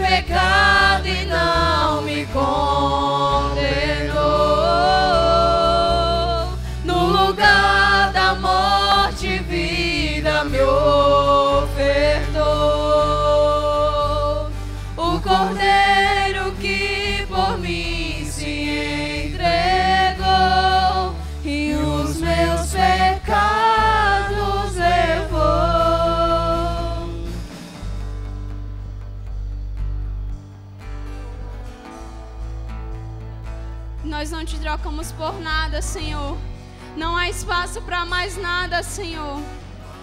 pecado e não me condenou. No lugar da morte, vida me ofertou. O Cordeiro que por mim se entregou e os meus pecados levou. Nós não te trocamos por nada, Senhor. Não há espaço para mais nada, Senhor.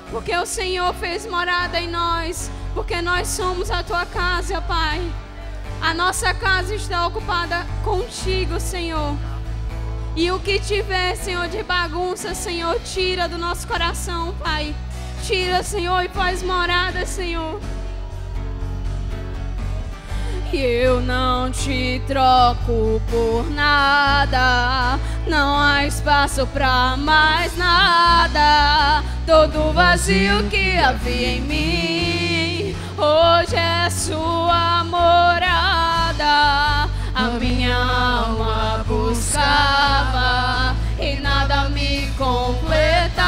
Porque o Senhor fez morada em nós. Porque nós somos a tua casa, Pai. A nossa casa está ocupada contigo, Senhor. E o que tiver, Senhor, de bagunça, Senhor, tira do nosso coração, Pai. Tira, Senhor, e faz morada, Senhor. E eu não te troco por nada. Não há espaço pra mais nada. Todo vazio que havia em mim hoje é sua morada. A minha alma buscava e nada me completava.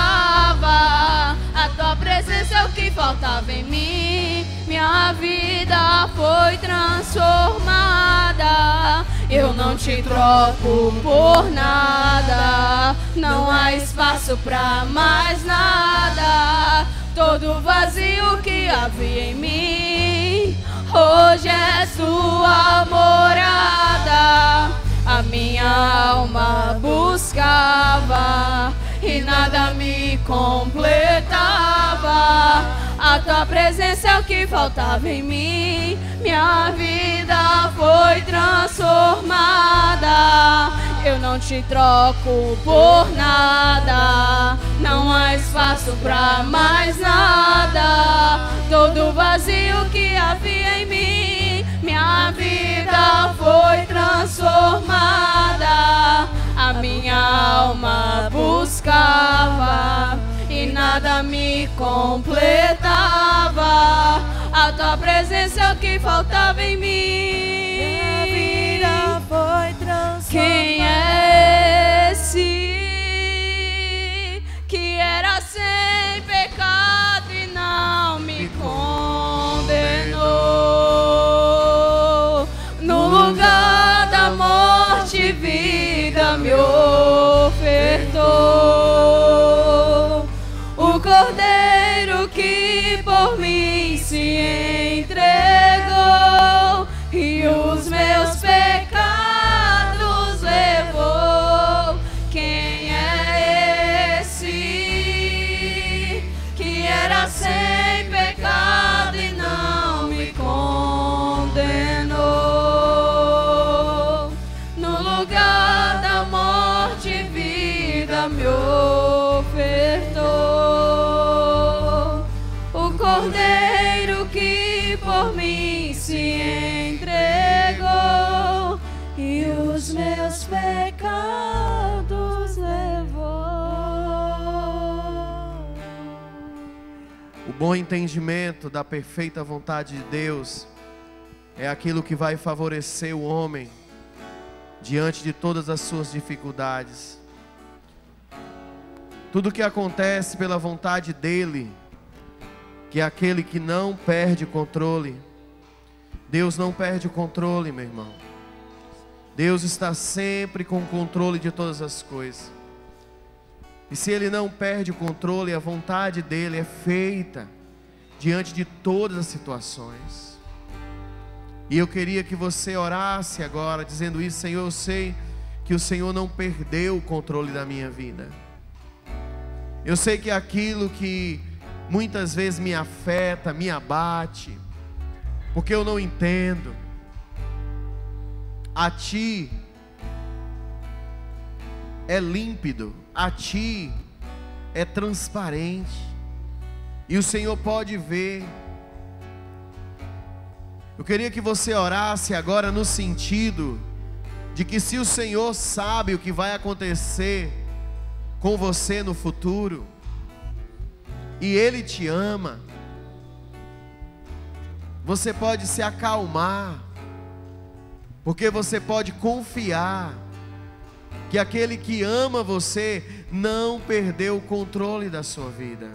A tua presença é o que faltava em mim. Minha vida foi transformada. Eu não te troco por nada. Não há espaço pra mais nada. Todo vazio que havia em mim hoje é sua morada. A minha alma buscava e nada me completava. A tua presença é o que faltava em mim. Minha vida foi transformada. Eu não te troco por nada. Não há espaço pra mais nada. Todo vazio que havia em mim, minha vida foi transformada. A minha alma buscava e nada me completava. A tua presença é o que faltava em mim. Minha vida foi transformada. Quem é esse que era sem pecado e não me condenou? No lugar da morte, vida me ofertou. O Cordeiro que por mim se entregou e os meus pecados levou. Quem é esse que era sem pecado e não me condenou? No lugar da morte, vida me ofertou. O Cordeiro que por mim se entregou e os meus pecados levou. O bom entendimento da perfeita vontade de Deus é aquilo que vai favorecer o homem diante de todas as suas dificuldades. Tudo que acontece pela vontade dele, que é aquele que não perde controle. Deus não perde o controle, meu irmão. Deus está sempre com o controle de todas as coisas. E se Ele não perde o controle, a vontade dEle é feita diante de todas as situações. E eu queria que você orasse agora, dizendo isso: Senhor, eu sei que o Senhor não perdeu o controle da minha vida. Eu sei que aquilo que muitas vezes me afeta, me abate, porque eu não entendo, a Ti é límpido, a Ti é transparente, e o Senhor pode ver. Eu queria que você orasse agora no sentido de que se o Senhor sabe o que vai acontecer com você no futuro, e Ele te ama, você pode se acalmar, porque você pode confiar que aquele que ama você não perdeu o controle da sua vida.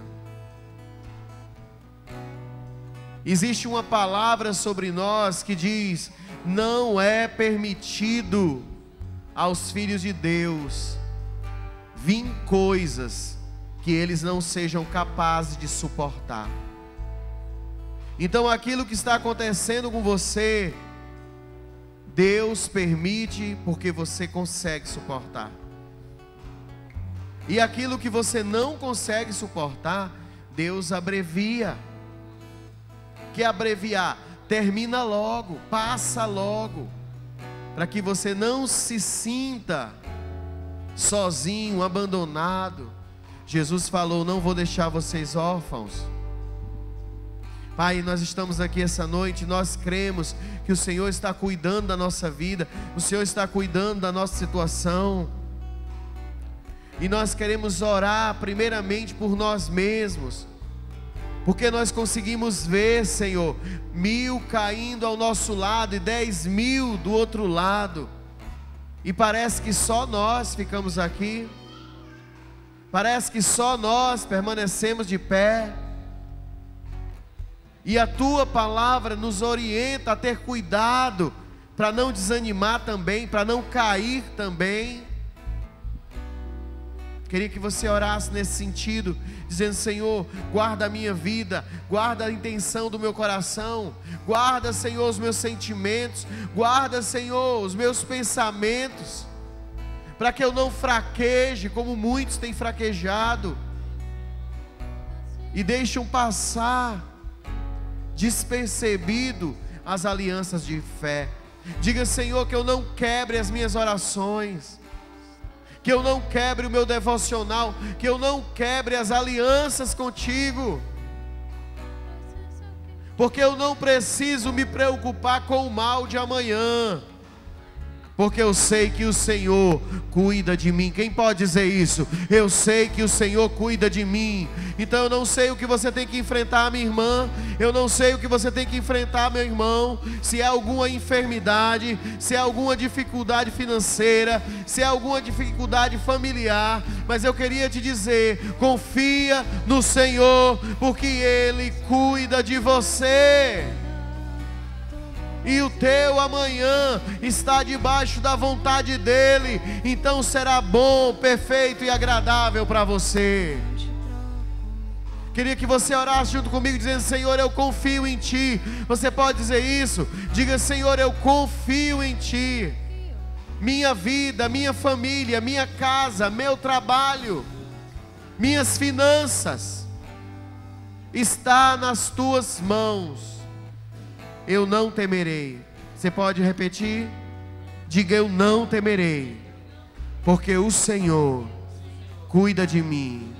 Existe uma palavra sobre nós que diz: não é permitido aos filhos de Deus vir coisas que eles não sejam capazes de suportar. Então aquilo que está acontecendo com você, Deus permite porque você consegue suportar. E aquilo que você não consegue suportar, Deus abrevia. Que abreviar? Termina logo, passa logo, para que você não se sinta sozinho, abandonado. Jesus falou: não vou deixar vocês órfãos. Pai, nós estamos aqui essa noite, nós cremos que o Senhor está cuidando da nossa vida, o Senhor está cuidando da nossa situação, e nós queremos orar primeiramente por nós mesmos, porque nós conseguimos ver, Senhor, 1000 caindo ao nosso lado e 10.000 do outro lado, e parece que só nós ficamos aqui, parece que só nós permanecemos de pé. E a Tua palavra nos orienta a ter cuidado, para não desanimar também, para não cair também. Queria que você orasse nesse sentido, dizendo: Senhor, guarda a minha vida, guarda a intenção do meu coração, guarda, Senhor, os meus sentimentos, guarda, Senhor, os meus pensamentos, para que eu não fraqueje como muitos têm fraquejado e deixam passar despercebido as alianças de fé. Diga: Senhor, que eu não quebre as minhas orações, que eu não quebre o meu devocional, que eu não quebre as alianças contigo, porque eu não preciso me preocupar com o mal de amanhã, porque eu sei que o Senhor cuida de mim. Quem pode dizer isso? Eu sei que o Senhor cuida de mim. Então eu não sei o que você tem que enfrentar, minha irmã, eu não sei o que você tem que enfrentar, meu irmão, se é alguma enfermidade, se é alguma dificuldade financeira, se é alguma dificuldade familiar, mas eu queria te dizer: confia no Senhor, porque Ele cuida de você. E o teu amanhã está debaixo da vontade dEle, então será bom, perfeito e agradável para você. Queria que você orasse junto comigo, dizendo: Senhor, eu confio em Ti. Você pode dizer isso? Diga: Senhor, eu confio em Ti. Minha vida, minha família, minha casa, meu trabalho, minhas finanças, está nas Tuas mãos. Eu não temerei. Você pode repetir? Diga: eu não temerei, porque o Senhor cuida de mim,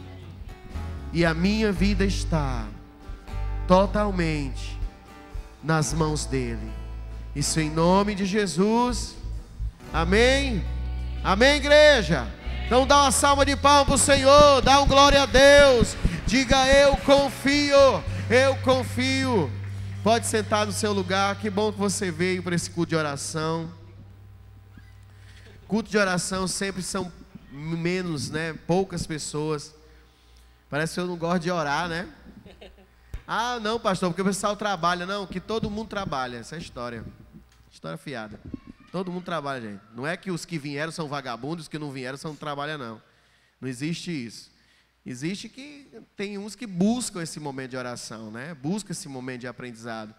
e a minha vida está totalmente nas mãos dEle. Isso em nome de Jesus. Amém? Amém, igreja? Então dá uma salva de palmas para o Senhor, dá um glória a Deus. Diga: eu confio, eu confio. Pode sentar no seu lugar. Que bom que você veio para esse culto de oração. Culto de oração sempre são menos, né? Poucas pessoas. Parece que eu não gosto de orar, né? Ah, não, pastor, porque o pessoal trabalha. Não, que todo mundo trabalha. Essa é a história. História fiada. Todo mundo trabalha, gente. Não é que os que vieram são vagabundos, os que não vieram não trabalham, não. Não existe isso. Existe que tem uns que buscam esse momento de oração, né? Buscam esse momento de aprendizado.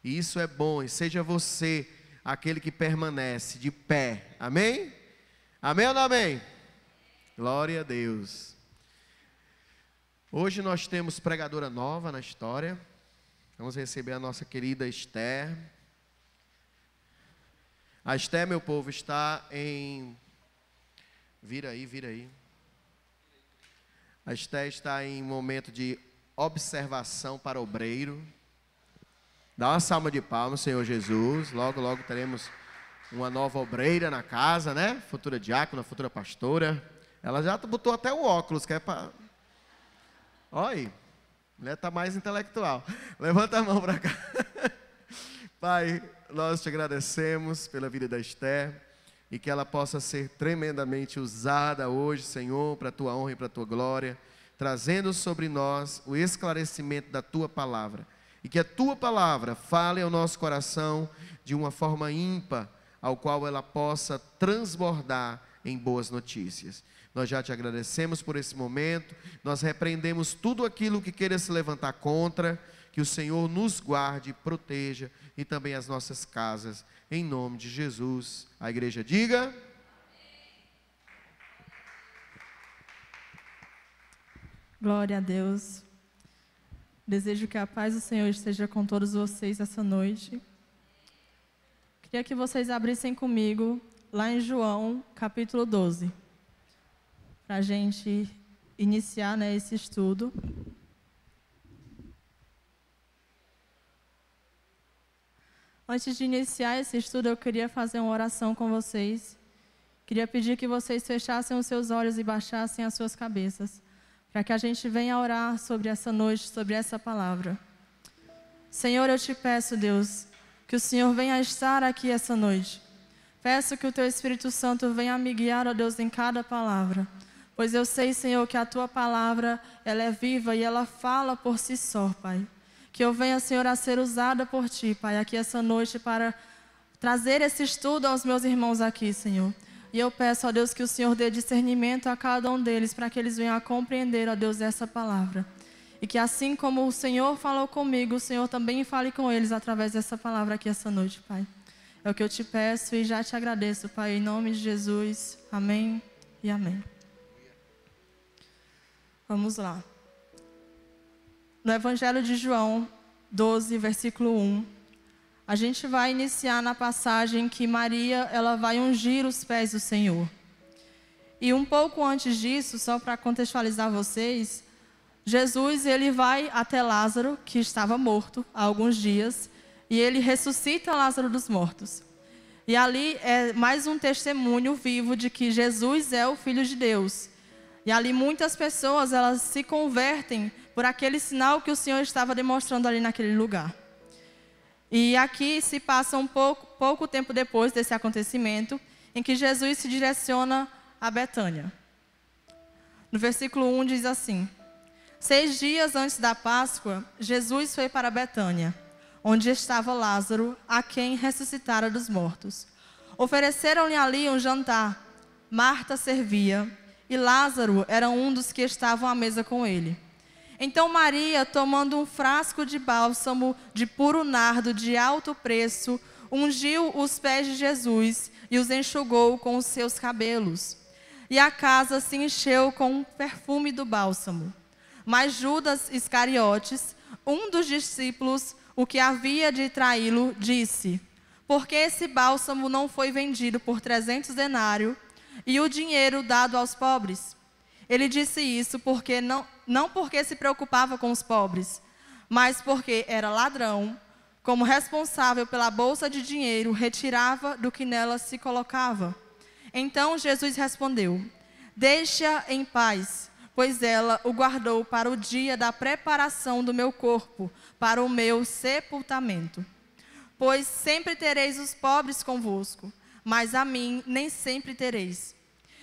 E isso é bom. E seja você aquele que permanece de pé. Amém? Amém ou não amém? Glória a Deus. Hoje nós temos pregadora nova na história. Vamos receber a nossa querida Esther. A Esther, meu povo, está em... Vira aí. A Esther está em momento de observação para obreiro. Dá uma salva de palmas, Senhor Jesus. Logo, logo teremos uma nova obreira na casa, né? Futura diácona, futura pastora. Ela já botou até o óculos, que é para... Olha aí, a mulher está mais intelectual. Levanta a mão para cá. Pai, nós te agradecemos pela vida da Esther e que ela possa ser tremendamente usada hoje, Senhor, para a tua honra e para a tua glória, trazendo sobre nós o esclarecimento da tua palavra. E que a tua palavra fale ao nosso coração de uma forma ímpar, ao qual ela possa transbordar em boas notícias. Nós já te agradecemos por esse momento, nós repreendemos tudo aquilo que queira se levantar contra, que o Senhor nos guarde, proteja e também as nossas casas, em nome de Jesus. A igreja diga: glória a Deus. Desejo que a paz do Senhor esteja com todos vocês essa noite. Queria que vocês abrissem comigo lá em João, capítulo 12, para a gente iniciar, esse estudo. Antes de iniciar esse estudo, eu queria fazer uma oração com vocês. Queria pedir que vocês fechassem os seus olhos e baixassem as suas cabeças, para que a gente venha orar sobre essa noite, sobre essa palavra. Senhor, eu te peço, Deus, que o Senhor venha estar aqui essa noite. Peço que o Teu Espírito Santo venha me guiar, ó Deus, em cada palavra. Pois eu sei, Senhor, que a Tua palavra, ela é viva e ela fala por si só, Pai. Que eu venha, Senhor, a ser usada por Ti, Pai, aqui essa noite para trazer esse estudo aos meus irmãos aqui, Senhor. E eu peço, ó Deus, que o Senhor dê discernimento a cada um deles, para que eles venham a compreender, ó Deus, essa palavra. E que assim como o Senhor falou comigo, o Senhor também fale com eles através dessa palavra aqui essa noite, Pai. É o que eu te peço e já te agradeço, Pai, em nome de Jesus. Amém e amém. Vamos lá. No Evangelho de João 12, versículo 1, a gente vai iniciar na passagem que Maria, ela vai ungir os pés do Senhor. E um pouco antes disso, só para contextualizar vocês, Jesus, ele vai até Lázaro, que estava morto há alguns dias, e ele ressuscita Lázaro dos mortos. E ali é mais um testemunho vivo de que Jesus é o Filho de Deus. E ali muitas pessoas, elas se convertem por aquele sinal que o Senhor estava demonstrando ali naquele lugar. E aqui se passa pouco tempo depois desse acontecimento, em que Jesus se direciona a Betânia. No versículo 1 diz assim: 6 dias antes da Páscoa, Jesus foi para Betânia, onde estava Lázaro, a quem ressuscitara dos mortos. Ofereceram-lhe ali um jantar. Marta servia, e Lázaro era um dos que estavam à mesa com ele. Então Maria, tomando um frasco de bálsamo de puro nardo de alto preço, ungiu os pés de Jesus e os enxugou com os seus cabelos. E a casa se encheu com o perfume do bálsamo. Mas Judas Iscariotes, um dos discípulos, o que havia de traí-lo, disse: por que esse bálsamo não foi vendido por 300 denários e o dinheiro dado aos pobres? Ele disse isso porque não porque se preocupava com os pobres, mas porque era ladrão, como responsável pela bolsa de dinheiro, retirava do que nela se colocava. Então Jesus respondeu: deixa em paz, pois ela o guardou para o dia da preparação do meu corpo, para o meu sepultamento. Pois sempre tereis os pobres convosco, mas a mim nem sempre tereis.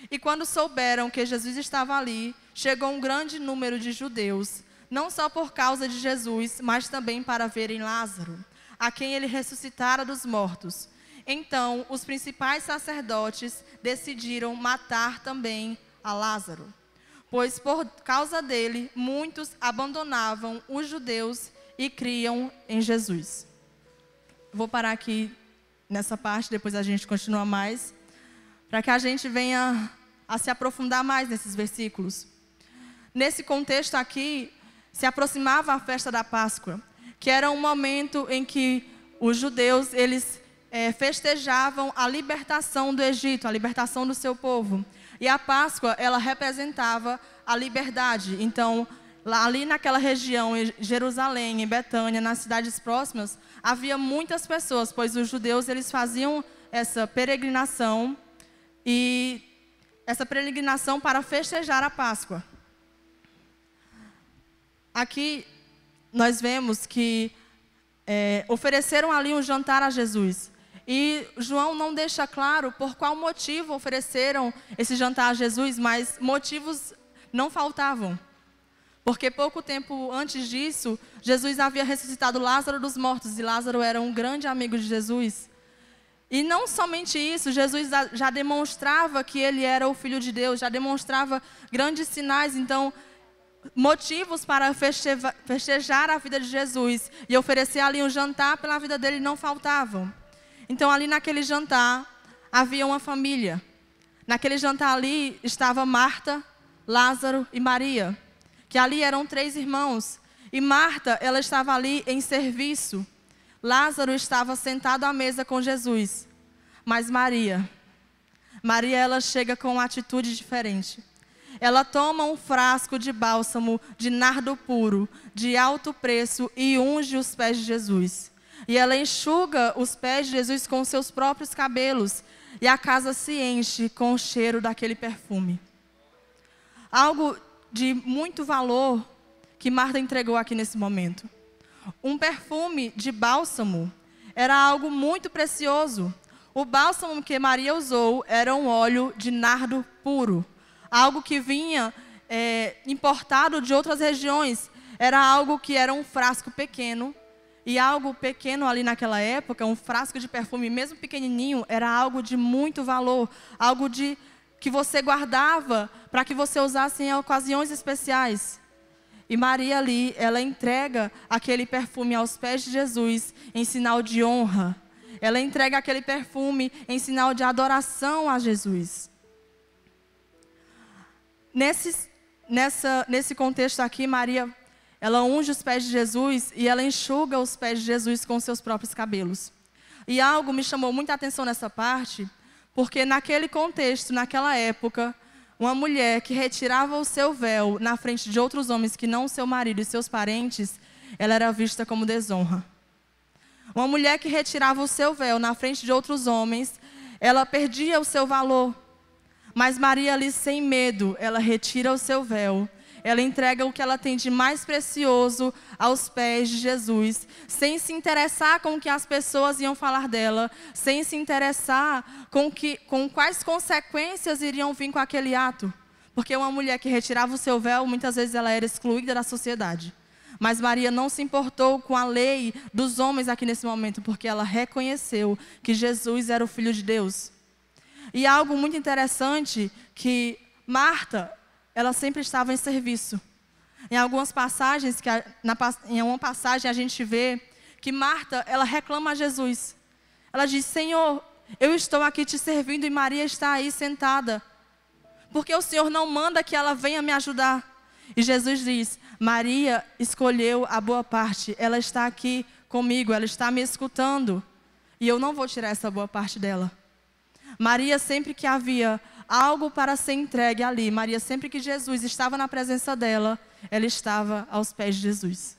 E quando souberam que Jesus estava ali, chegou um grande número de judeus, não só por causa de Jesus, mas também para verem Lázaro, a quem ele ressuscitara dos mortos. Então, os principais sacerdotes decidiram matar também a Lázaro, pois por causa dele, muitos abandonavam os judeus e criam em Jesus. Vou parar aqui nessa parte, depois a gente continua mais, para que a gente venha a se aprofundar mais nesses versículos. Nesse contexto aqui, se aproximava a festa da Páscoa, que era um momento em que os judeus, eles festejavam a libertação do Egito, a libertação do seu povo. E a Páscoa, ela representava a liberdade. Então, ali naquela região, em Jerusalém, em Betânia, nas cidades próximas, havia muitas pessoas, pois os judeus, eles faziam essa peregrinação, e essa peregrinação para festejar a Páscoa. Aqui nós vemos que ofereceram ali um jantar a Jesus. E João não deixa claro por qual motivo ofereceram esse jantar a Jesus, mas motivos não faltavam. Porque pouco tempo antes disso, Jesus havia ressuscitado Lázaro dos mortos, e Lázaro era um grande amigo de Jesus. E não somente isso, Jesus já demonstrava que ele era o Filho de Deus, já demonstrava grandes sinais, então motivos para festejar a vida de Jesus e oferecer ali um jantar pela vida dele não faltavam. Então ali naquele jantar havia uma família. Naquele jantar ali estava Marta, Lázaro e Maria, que ali eram 3 irmãos. E Marta, ela estava ali em serviço. Lázaro estava sentado à mesa com Jesus. Mas Maria, ela chega com uma atitude diferente. Ela toma um frasco de bálsamo de nardo puro, de alto preço, e unge os pés de Jesus. E ela enxuga os pés de Jesus com seus próprios cabelos. E a casa se enche com o cheiro daquele perfume. Algo de muito valor que Marta entregou aqui nesse momento. Um perfume de bálsamo era algo muito precioso. O bálsamo que Maria usou era um óleo de nardo puro. Algo que vinha importado de outras regiões. Era algo que era um frasco pequeno. E algo pequeno ali naquela época, um frasco de perfume, mesmo pequenininho, era algo de muito valor. Algo que você guardava para que você usasse em ocasiões especiais. E Maria ali, ela entrega aquele perfume aos pés de Jesus em sinal de honra. Ela entrega aquele perfume em sinal de adoração a Jesus. Nesse contexto aqui, Maria, ela unge os pés de Jesus e ela enxuga os pés de Jesus com seus próprios cabelos. E algo me chamou muita atenção nessa parte, porque naquele contexto, naquela época, uma mulher que retirava o seu véu na frente de outros homens que não seu marido e seus parentes, ela era vista como desonra. Uma mulher que retirava o seu véu na frente de outros homens, ela perdia o seu valor. Mas Maria ali, sem medo, ela retira o seu véu. Ela entrega o que ela tem de mais precioso aos pés de Jesus, sem se interessar com o que as pessoas iam falar dela, sem se interessar com quais consequências iriam vir com aquele ato. Porque uma mulher que retirava o seu véu, muitas vezes ela era excluída da sociedade. Mas Maria não se importou com a lei dos homens aqui nesse momento, porque ela reconheceu que Jesus era o Filho de Deus. E algo muito interessante, que Marta, ela sempre estava em serviço. Em algumas passagens, em uma passagem a gente vê que Marta, ela reclama a Jesus. Ela diz: Senhor, eu estou aqui te servindo e Maria está aí sentada. Por que o Senhor não manda que ela venha me ajudar? E Jesus diz: Maria escolheu a boa parte. Ela está aqui comigo, ela está me escutando. E eu não vou tirar essa boa parte dela. Maria, sempre que havia algo para ser entregue ali, Maria, sempre que Jesus estava na presença dela, ela estava aos pés de Jesus.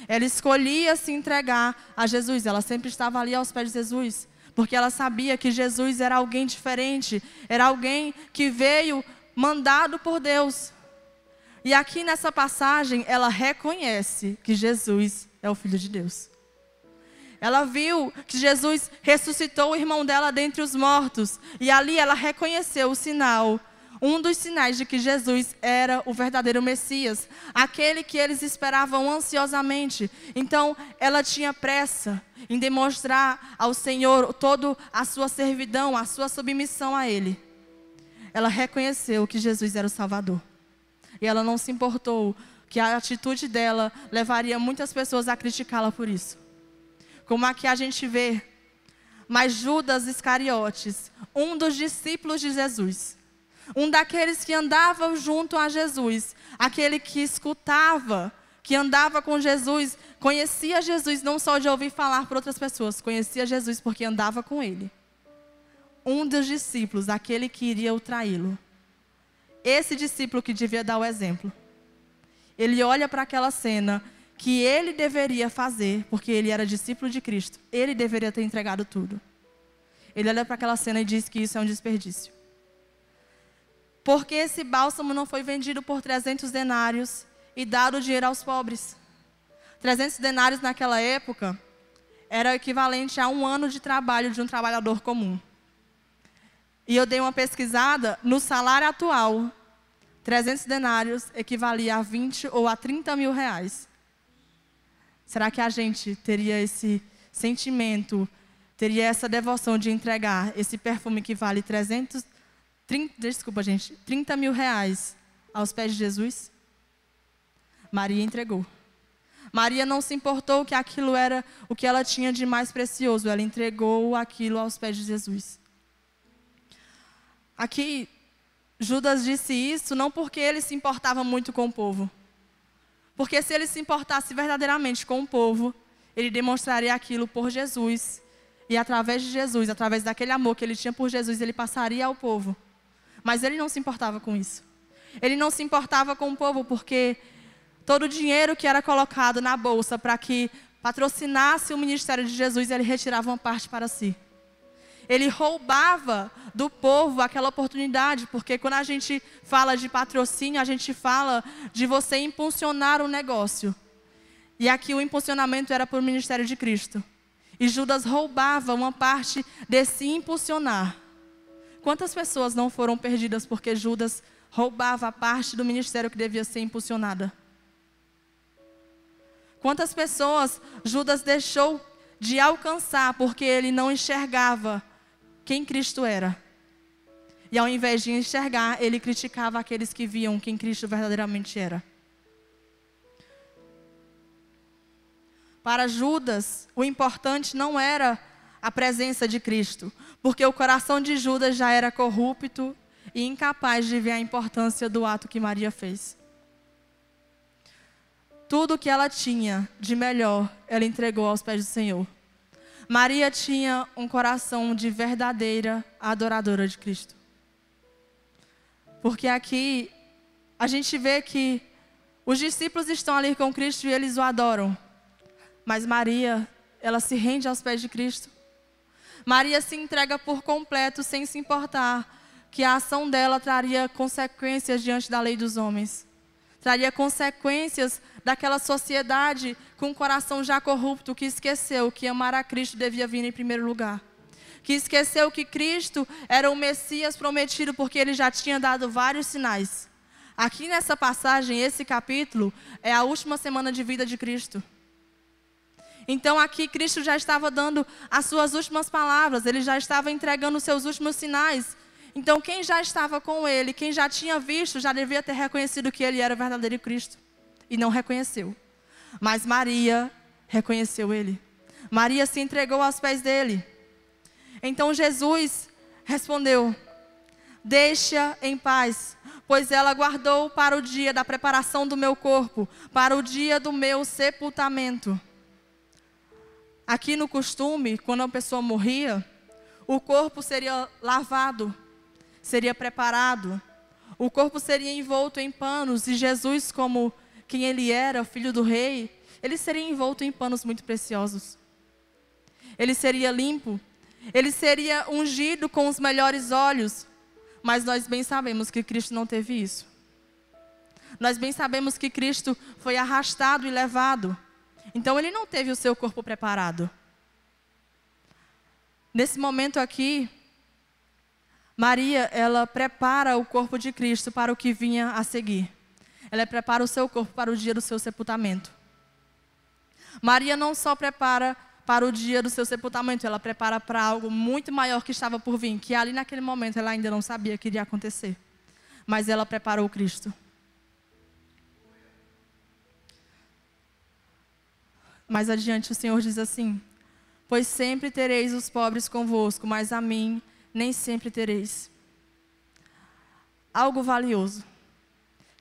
Ela escolhia se entregar a Jesus, ela sempre estava ali aos pés de Jesus, porque ela sabia que Jesus era alguém diferente, era alguém que veio mandado por Deus. E aqui nessa passagem, ela reconhece que Jesus é o Filho de Deus. Ela viu que Jesus ressuscitou o irmão dela dentre os mortos. E ali ela reconheceu o sinal, um dos sinais de que Jesus era o verdadeiro Messias, aquele que eles esperavam ansiosamente. Então, ela tinha pressa em demonstrar ao Senhor toda a sua servidão, a sua submissão a Ele. Ela reconheceu que Jesus era o Salvador. E ela não se importou que a atitude dela levaria muitas pessoas a criticá-la por isso. Como aqui a gente vê, mas Judas Iscariotes, um dos discípulos de Jesus, um daqueles que andavam junto a Jesus, aquele que escutava, que andava com Jesus, conhecia Jesus não só de ouvir falar por outras pessoas, conhecia Jesus porque andava com ele. Um dos discípulos, aquele que iria o traí-lo. Esse discípulo que devia dar o exemplo. Ele olha para aquela cena que ele deveria fazer, porque ele era discípulo de Cristo. Ele deveria ter entregado tudo. Ele olha para aquela cena e diz que isso é um desperdício. Porque esse bálsamo não foi vendido por 300 denários e dado o dinheiro aos pobres. 300 denários naquela época era equivalente a 1 ano de trabalho de um trabalhador comum. E eu dei uma pesquisada, no salário atual, 300 denários equivalia a 20 ou a 30 mil reais. Será que a gente teria esse sentimento, teria essa devoção de entregar esse perfume que vale 30 mil reais aos pés de Jesus? Maria entregou. Maria não se importou que aquilo era o que ela tinha de mais precioso. Ela entregou aquilo aos pés de Jesus. Aqui, Judas disse isso não porque ele se importava muito com o povo. Porque se ele se importasse verdadeiramente com o povo, ele demonstraria aquilo por Jesus. E através de Jesus, através daquele amor que ele tinha por Jesus, ele passaria ao povo. Mas ele não se importava com isso. Ele não se importava com o povo porque todo o dinheiro que era colocado na bolsa para que patrocinasse o ministério de Jesus, ele retirava uma parte para si. Ele roubava do povo aquela oportunidade, porque quando a gente fala de patrocínio, a gente fala de você impulsionar um negócio. E aqui o impulsionamento era para o ministério de Cristo. E Judas roubava uma parte desse impulsionar. Quantas pessoas não foram perdidas porque Judas roubava a parte do ministério que devia ser impulsionada? Quantas pessoas Judas deixou de alcançar porque ele não enxergava quem Cristo era? E ao invés de enxergar, ele criticava aqueles que viam quem Cristo verdadeiramente era. Para Judas, o importante não era a presença de Cristo, porque o coração de Judas já era corrupto e incapaz de ver a importância do ato que Maria fez. Tudo o que ela tinha de melhor, ela entregou aos pés do Senhor. Maria tinha um coração de verdadeira adoradora de Cristo. Porque aqui a gente vê que os discípulos estão ali com Cristo e eles o adoram. Mas Maria, ela se rende aos pés de Cristo. Maria se entrega por completo, sem se importar que a ação dela traria consequências diante da lei dos homens. Traria consequências daquela sociedade com o coração já corrupto, que esqueceu que amar a Cristo devia vir em primeiro lugar. Que esqueceu que Cristo era o Messias prometido, porque ele já tinha dado vários sinais. Aqui nessa passagem, esse capítulo, é a última semana de vida de Cristo. Então aqui Cristo já estava dando as suas últimas palavras, ele já estava entregando os seus últimos sinais. Então quem já estava com ele, quem já tinha visto, já devia ter reconhecido que ele era o verdadeiro Cristo. E não reconheceu. Mas Maria reconheceu ele. Maria se entregou aos pés dele. Então Jesus respondeu: deixa em paz, pois ela guardou para o dia da preparação do meu corpo, para o dia do meu sepultamento. Aqui no costume, quando a pessoa morria, o corpo seria lavado, seria preparado, o corpo seria envolto em panos, e Jesus, como quem ele era, o filho do rei, ele seria envolto em panos muito preciosos. Ele seria limpo, ele seria ungido com os melhores óleos, mas nós bem sabemos que Cristo não teve isso. Nós bem sabemos que Cristo foi arrastado e levado. Então ele não teve o seu corpo preparado. Nesse momento aqui, Maria, ela prepara o corpo de Cristo para o que vinha a seguir. Ela prepara o seu corpo para o dia do seu sepultamento. Maria não só prepara para o dia do seu sepultamento, ela prepara para algo muito maior que estava por vir, que ali naquele momento ela ainda não sabia que iria acontecer. Mas ela preparou Cristo. Mais adiante o Senhor diz assim: pois sempre tereis os pobres convosco, mas a mim nem sempre tereis. Algo valioso.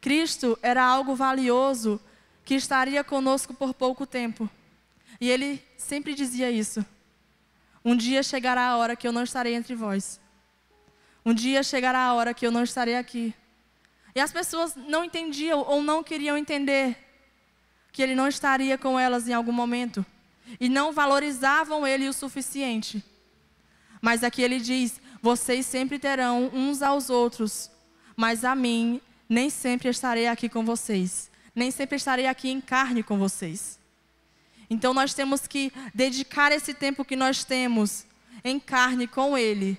Cristo era algo valioso que estaria conosco por pouco tempo. E ele sempre dizia isso: um dia chegará a hora que eu não estarei entre vós. Um dia chegará a hora que eu não estarei aqui. E as pessoas não entendiam ou não queriam entender que ele não estaria com elas em algum momento. E não valorizavam ele o suficiente. Mas aqui ele diz: vocês sempre terão uns aos outros, mas a mim nem sempre estarei aqui com vocês. Nem sempre estarei aqui em carne com vocês. Então nós temos que dedicar esse tempo que nós temos em carne com Ele,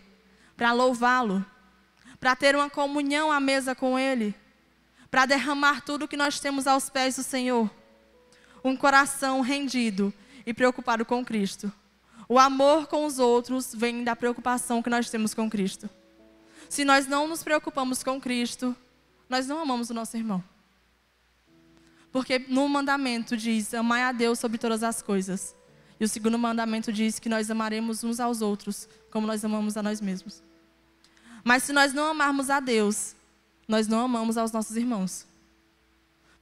para louvá-lo, para ter uma comunhão à mesa com Ele, para derramar tudo que nós temos aos pés do Senhor. Um coração rendido e preocupado com Cristo. O amor com os outros vem da preocupação que nós temos com Cristo. Se nós não nos preocupamos com Cristo, nós não amamos o nosso irmão. Porque no mandamento diz, amai a Deus sobre todas as coisas. E o segundo mandamento diz que nós amaremos uns aos outros, como nós amamos a nós mesmos. Mas se nós não amarmos a Deus, nós não amamos aos nossos irmãos.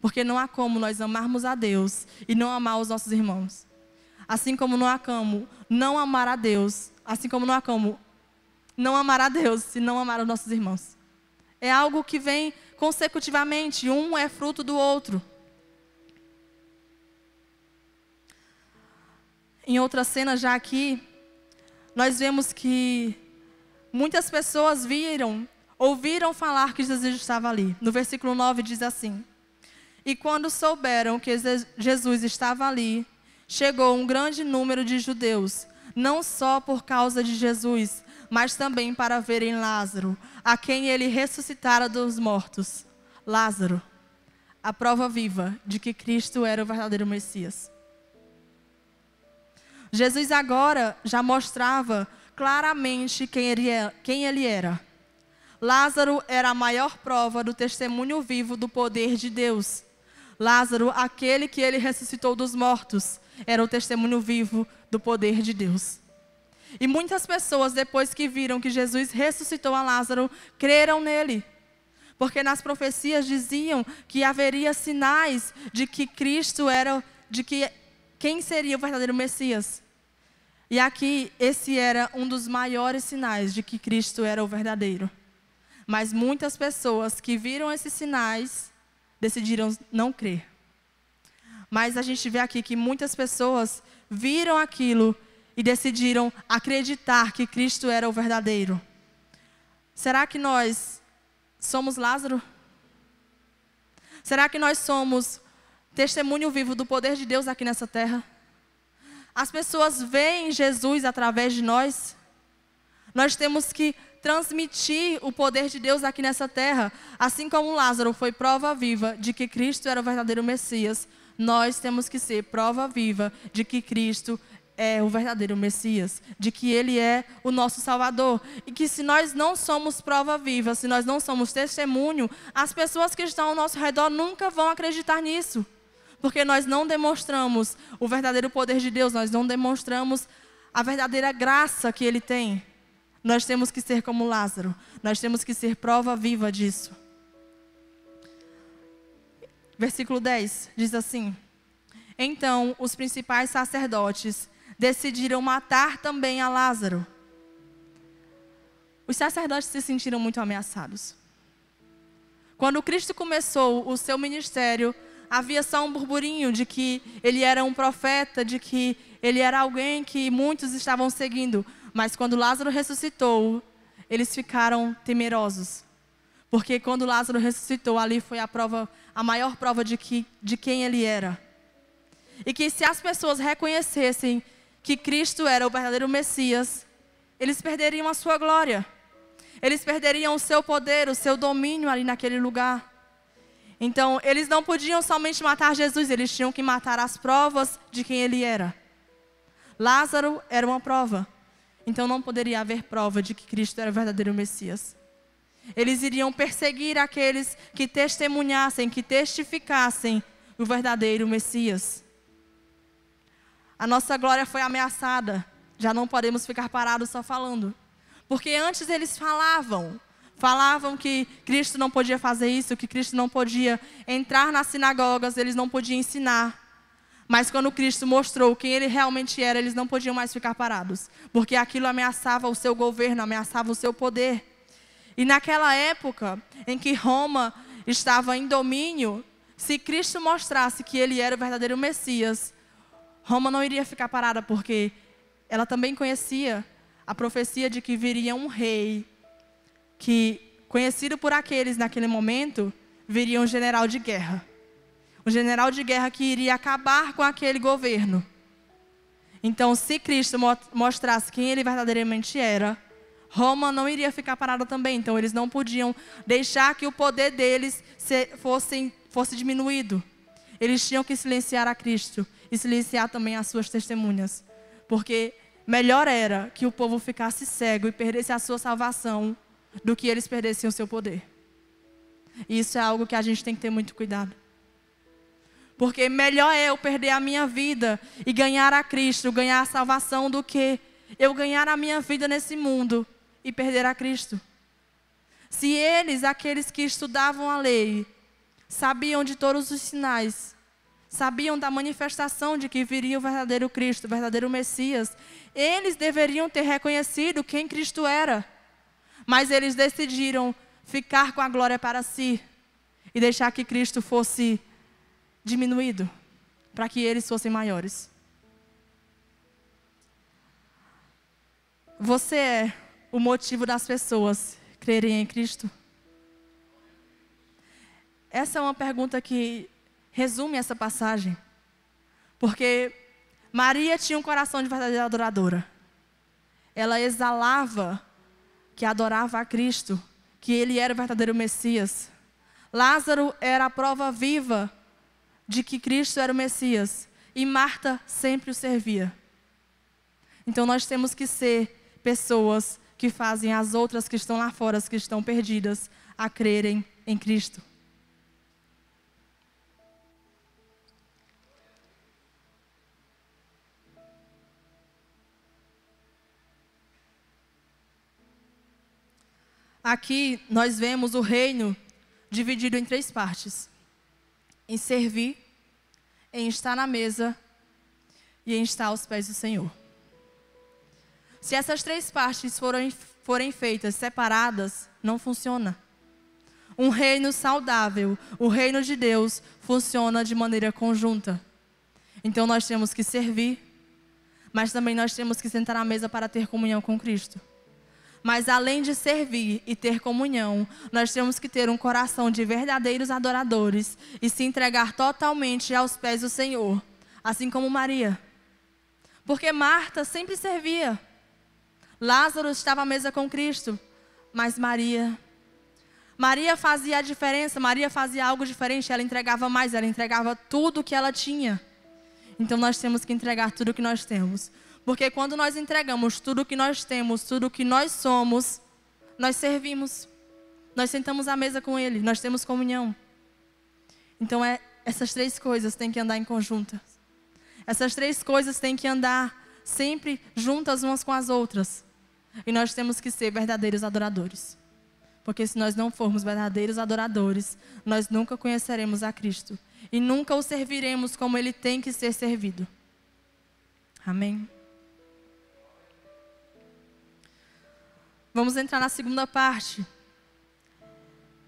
Porque não há como nós amarmos a Deus e não amar os nossos irmãos. Assim como não há como não amar a Deus, assim como não há como não amar a Deus e não amar os nossos irmãos. É algo que vem consecutivamente, um é fruto do outro. Em outra cena já aqui, nós vemos que muitas pessoas ouviram falar que Jesus estava ali. No versículo 9 diz assim: e quando souberam que Jesus estava ali, chegou um grande número de judeus, não só por causa de Jesus, mas também para verem Lázaro, a quem ele ressuscitara dos mortos. Lázaro, a prova viva de que Cristo era o verdadeiro Messias. Jesus agora já mostrava claramente quem ele era. Lázaro era a maior prova do testemunho vivo do poder de Deus. Lázaro, aquele que ele ressuscitou dos mortos, era o testemunho vivo do poder de Deus. E muitas pessoas, depois que viram que Jesus ressuscitou a Lázaro, creram nele. Porque nas profecias diziam que haveria sinais de que Cristo era, quem seria o verdadeiro Messias. E aqui, esse era um dos maiores sinais de que Cristo era o verdadeiro. Mas muitas pessoas que viram esses sinais, decidiram não crer. Mas a gente vê aqui que muitas pessoas viram aquilo e decidiram acreditar que Cristo era o verdadeiro. Será que nós somos Lázaro? Será que nós somos testemunho vivo do poder de Deus aqui nessa terra? As pessoas veem Jesus através de nós. Nós temos que transmitir o poder de Deus aqui nessa terra. Assim como Lázaro foi prova viva de que Cristo era o verdadeiro Messias, nós temos que ser prova viva de que Cristo é o verdadeiro Messias, de que Ele é o nosso Salvador. E que se nós não somos prova viva, se nós não somos testemunho, as pessoas que estão ao nosso redor nunca vão acreditar nisso. Porque nós não demonstramos o verdadeiro poder de Deus, nós não demonstramos a verdadeira graça que Ele tem. Nós temos que ser como Lázaro, nós temos que ser prova viva disso. Versículo 10 diz assim: então os principais sacerdotes decidiram matar também a Lázaro. Os sacerdotes se sentiram muito ameaçados. Quando Cristo começou o seu ministério, havia só um burburinho de que ele era um profeta, de que ele era alguém que muitos estavam seguindo. Mas quando Lázaro ressuscitou, eles ficaram temerosos. Porque quando Lázaro ressuscitou, ali foi a maior prova de quem ele era. E que se as pessoas reconhecessem que Cristo era o verdadeiro Messias, eles perderiam a sua glória. Eles perderiam o seu poder, o seu domínio ali naquele lugar. Então, eles não podiam somente matar Jesus, eles tinham que matar as provas de quem ele era. Lázaro era uma prova. Então, não poderia haver prova de que Cristo era o verdadeiro Messias. Eles iriam perseguir aqueles que testemunhassem, que testificassem o verdadeiro Messias. A nossa glória foi ameaçada. Já não podemos ficar parados só falando. Porque antes eles falavam que Cristo não podia fazer isso, que Cristo não podia entrar nas sinagogas, eles não podiam ensinar. Mas quando Cristo mostrou quem Ele realmente era, eles não podiam mais ficar parados. Porque aquilo ameaçava o seu governo, ameaçava o seu poder. E naquela época em que Roma estava em domínio, se Cristo mostrasse que Ele era o verdadeiro Messias, Roma não iria ficar parada, porque ela também conhecia a profecia de que viria um rei, que, conhecido por aqueles naquele momento, viria um general de guerra. Um general de guerra que iria acabar com aquele governo. Então, se Cristo mostrasse quem ele verdadeiramente era, Roma não iria ficar parada também. Então, eles não podiam deixar que o poder deles fosse diminuído. Eles tinham que silenciar a Cristo e silenciar também as suas testemunhas. Porque melhor era que o povo ficasse cego e perdesse a sua salvação do que eles perdessem o seu poder. E isso é algo que a gente tem que ter muito cuidado. Porque melhor é eu perder a minha vida e ganhar a Cristo, ganhar a salvação, do que eu ganhar a minha vida nesse mundo e perder a Cristo. Se eles, aqueles que estudavam a lei, sabiam de todos os sinais, sabiam da manifestação de que viria o verdadeiro Cristo, o verdadeiro Messias, eles deveriam ter reconhecido quem Cristo era. Mas eles decidiram ficar com a glória para si e deixar que Cristo fosse diminuído, para que eles fossem maiores. Você é o motivo das pessoas crerem em Cristo? Essa é uma pergunta que resume essa passagem. Porque Maria tinha um coração de verdadeira adoradora. Ela exalava que adorava a Cristo, que Ele era o verdadeiro Messias. Lázaro era a prova viva de que Cristo era o Messias. E Marta sempre o servia. Então nós temos que ser pessoas que fazem as outras que estão lá fora, as que estão perdidas, a crerem em Cristo. Aqui nós vemos o reino dividido em 3 partes: em servir, em estar na mesa e em estar aos pés do Senhor. Se essas 3 partes forem feitas separadas, não funciona. Um reino saudável, o reino de Deus, funciona de maneira conjunta. Então nós temos que servir, mas também nós temos que sentar à mesa para ter comunhão com Cristo. Mas além de servir e ter comunhão, nós temos que ter um coração de verdadeiros adoradores e se entregar totalmente aos pés do Senhor, assim como Maria. Porque Marta sempre servia. Lázaro estava à mesa com Cristo, mas Maria fazia a diferença, Maria fazia algo diferente, ela entregava mais, ela entregava tudo o que ela tinha. Então nós temos que entregar tudo o que nós temos. Porque quando nós entregamos tudo o que nós temos, tudo o que nós somos, nós servimos. Nós sentamos à mesa com Ele, nós temos comunhão. Então essas 3 coisas têm que andar em conjunto. Essas 3 coisas têm que andar sempre juntas umas com as outras. E nós temos que ser verdadeiros adoradores. Porque se nós não formos verdadeiros adoradores, nós nunca conheceremos a Cristo. E nunca o serviremos como Ele tem que ser servido. Amém? Vamos entrar na segunda parte,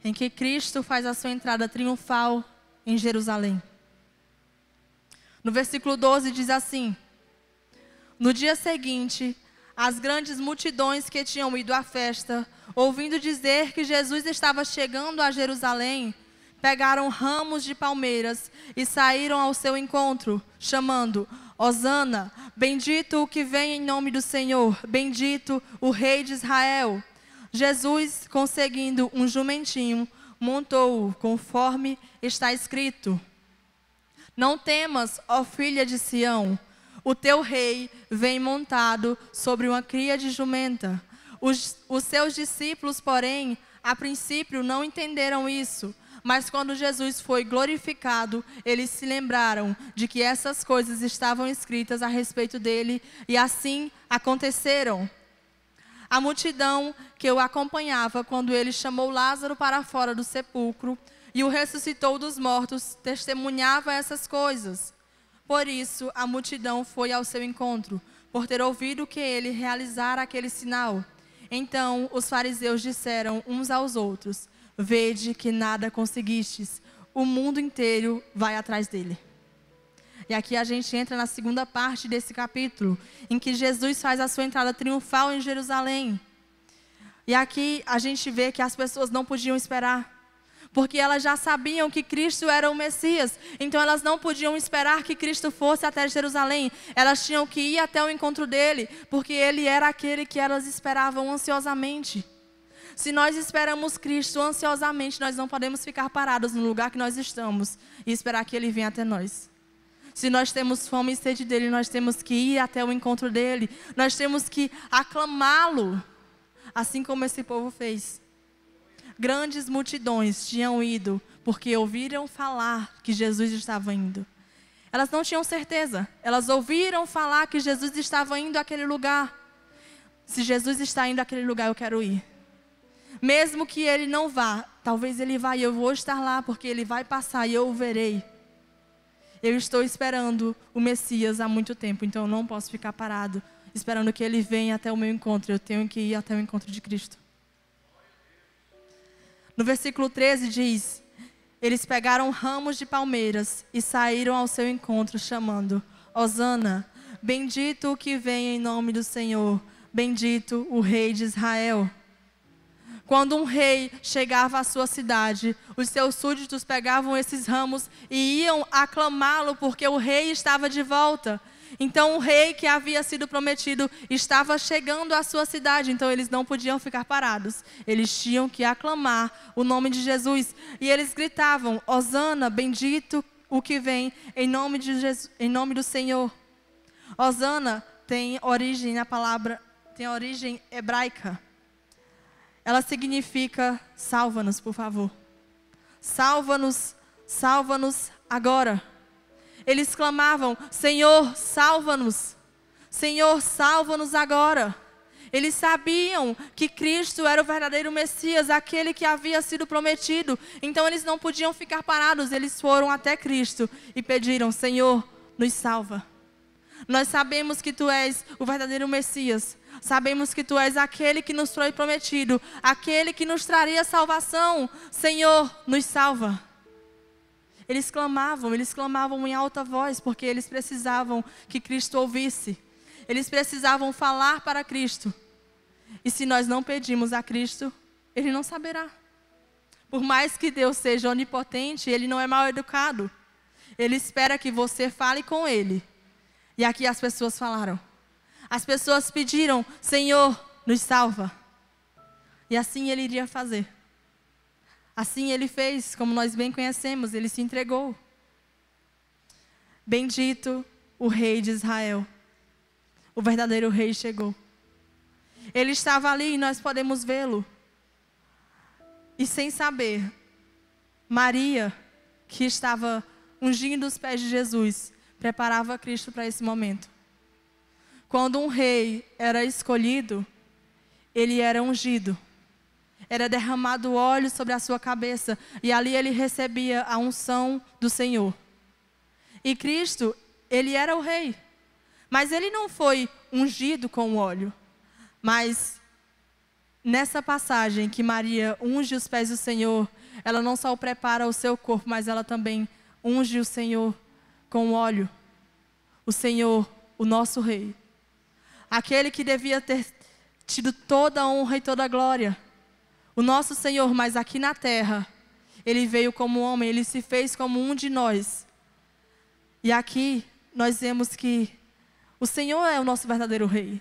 em que Cristo faz a sua entrada triunfal em Jerusalém. No versículo 12 diz assim: no dia seguinte, as grandes multidões que tinham ido à festa, ouvindo dizer que Jesus estava chegando a Jerusalém, pegaram ramos de palmeiras e saíram ao seu encontro, chamando: Hosana, bendito o que vem em nome do Senhor, bendito o Rei de Israel. Jesus, conseguindo um jumentinho, montou-o, conforme está escrito: não temas, ó filha de Sião, o teu rei vem montado sobre uma cria de jumenta. Os seus discípulos, porém, a princípio não entenderam isso. Mas quando Jesus foi glorificado, eles se lembraram de que essas coisas estavam escritas a respeito dele, e assim aconteceram. A multidão que o acompanhava quando ele chamou Lázaro para fora do sepulcro e o ressuscitou dos mortos, testemunhava essas coisas. Por isso, a multidão foi ao seu encontro, por ter ouvido que ele realizara aquele sinal. Então, os fariseus disseram uns aos outros: vede que nada conseguistes, o mundo inteiro vai atrás dele. E aqui a gente entra na segunda parte desse capítulo, em que Jesus faz a sua entrada triunfal em Jerusalém. E aqui a gente vê que as pessoas não podiam esperar, porque elas já sabiam que Cristo era o Messias. Então elas não podiam esperar que Cristo fosse até Jerusalém. Elas tinham que ir até o encontro dele, porque ele era aquele que elas esperavam ansiosamente. Se nós esperamos Cristo ansiosamente, nós não podemos ficar parados no lugar que nós estamos e esperar que ele venha até nós. Se nós temos fome e sede dele, nós temos que ir até o encontro dele. Nós temos que aclamá-lo, assim como esse povo fez. Grandes multidões tinham ido porque ouviram falar que Jesus estava indo. Elas não tinham certeza. Elas ouviram falar que Jesus estava indo àquele lugar. Se Jesus está indo àquele lugar, eu quero ir. Mesmo que ele não vá, talvez ele vá e eu vou estar lá, porque ele vai passar e eu o verei. Eu estou esperando o Messias há muito tempo, então eu não posso ficar parado, esperando que ele venha até o meu encontro. Eu tenho que ir até o encontro de Cristo. No versículo 13 diz: eles pegaram ramos de palmeiras e saíram ao seu encontro, chamando: Hosana, bendito o que vem em nome do Senhor, bendito o Rei de Israel. Quando um rei chegava à sua cidade, os seus súditos pegavam esses ramos e iam aclamá-lo porque o rei estava de volta. Então o rei que havia sido prometido estava chegando à sua cidade, então eles não podiam ficar parados. Eles tinham que aclamar o nome de Jesus. E eles gritavam: Hosana, bendito o que vem em nome de Jesus, em nome do Senhor. Hosana tem origem hebraica. Ela significa: salva-nos, por favor. Salva-nos, salva-nos agora. Eles clamavam: Senhor, salva-nos. Senhor, salva-nos agora. Eles sabiam que Cristo era o verdadeiro Messias, aquele que havia sido prometido. Então eles não podiam ficar parados. Eles foram até Cristo e pediram: Senhor, nos salva. Nós sabemos que Tu és o verdadeiro Messias. Sabemos que Tu és aquele que nos foi prometido, aquele que nos traria salvação. Senhor, nos salva. Eles clamavam em alta voz, porque eles precisavam que Cristo ouvisse. Eles precisavam falar para Cristo. E se nós não pedimos a Cristo, Ele não saberá. Por mais que Deus seja onipotente, Ele não é mal educado. Ele espera que você fale com Ele. E aqui as pessoas falaram. As pessoas pediram: Senhor, nos salva. E assim Ele iria fazer. Assim Ele fez, como nós bem conhecemos, Ele se entregou. Bendito o Rei de Israel. O verdadeiro Rei chegou. Ele estava ali e nós podemos vê-lo. E sem saber, Maria, que estava ungindo os pés de Jesus, preparava Cristo para esse momento. Quando um rei era escolhido, ele era ungido. Era derramado óleo sobre a sua cabeça. E ali ele recebia a unção do Senhor. E Cristo, ele era o rei. Mas ele não foi ungido com óleo. Mas nessa passagem que Maria unge os pés do Senhor, ela não só prepara o seu corpo, mas ela também unge o Senhor com óleo. O Senhor, o nosso rei. Aquele que devia ter tido toda a honra e toda a glória. O nosso Senhor, mas aqui na terra, Ele veio como homem, Ele se fez como um de nós. E aqui nós vemos que o Senhor é o nosso verdadeiro Rei.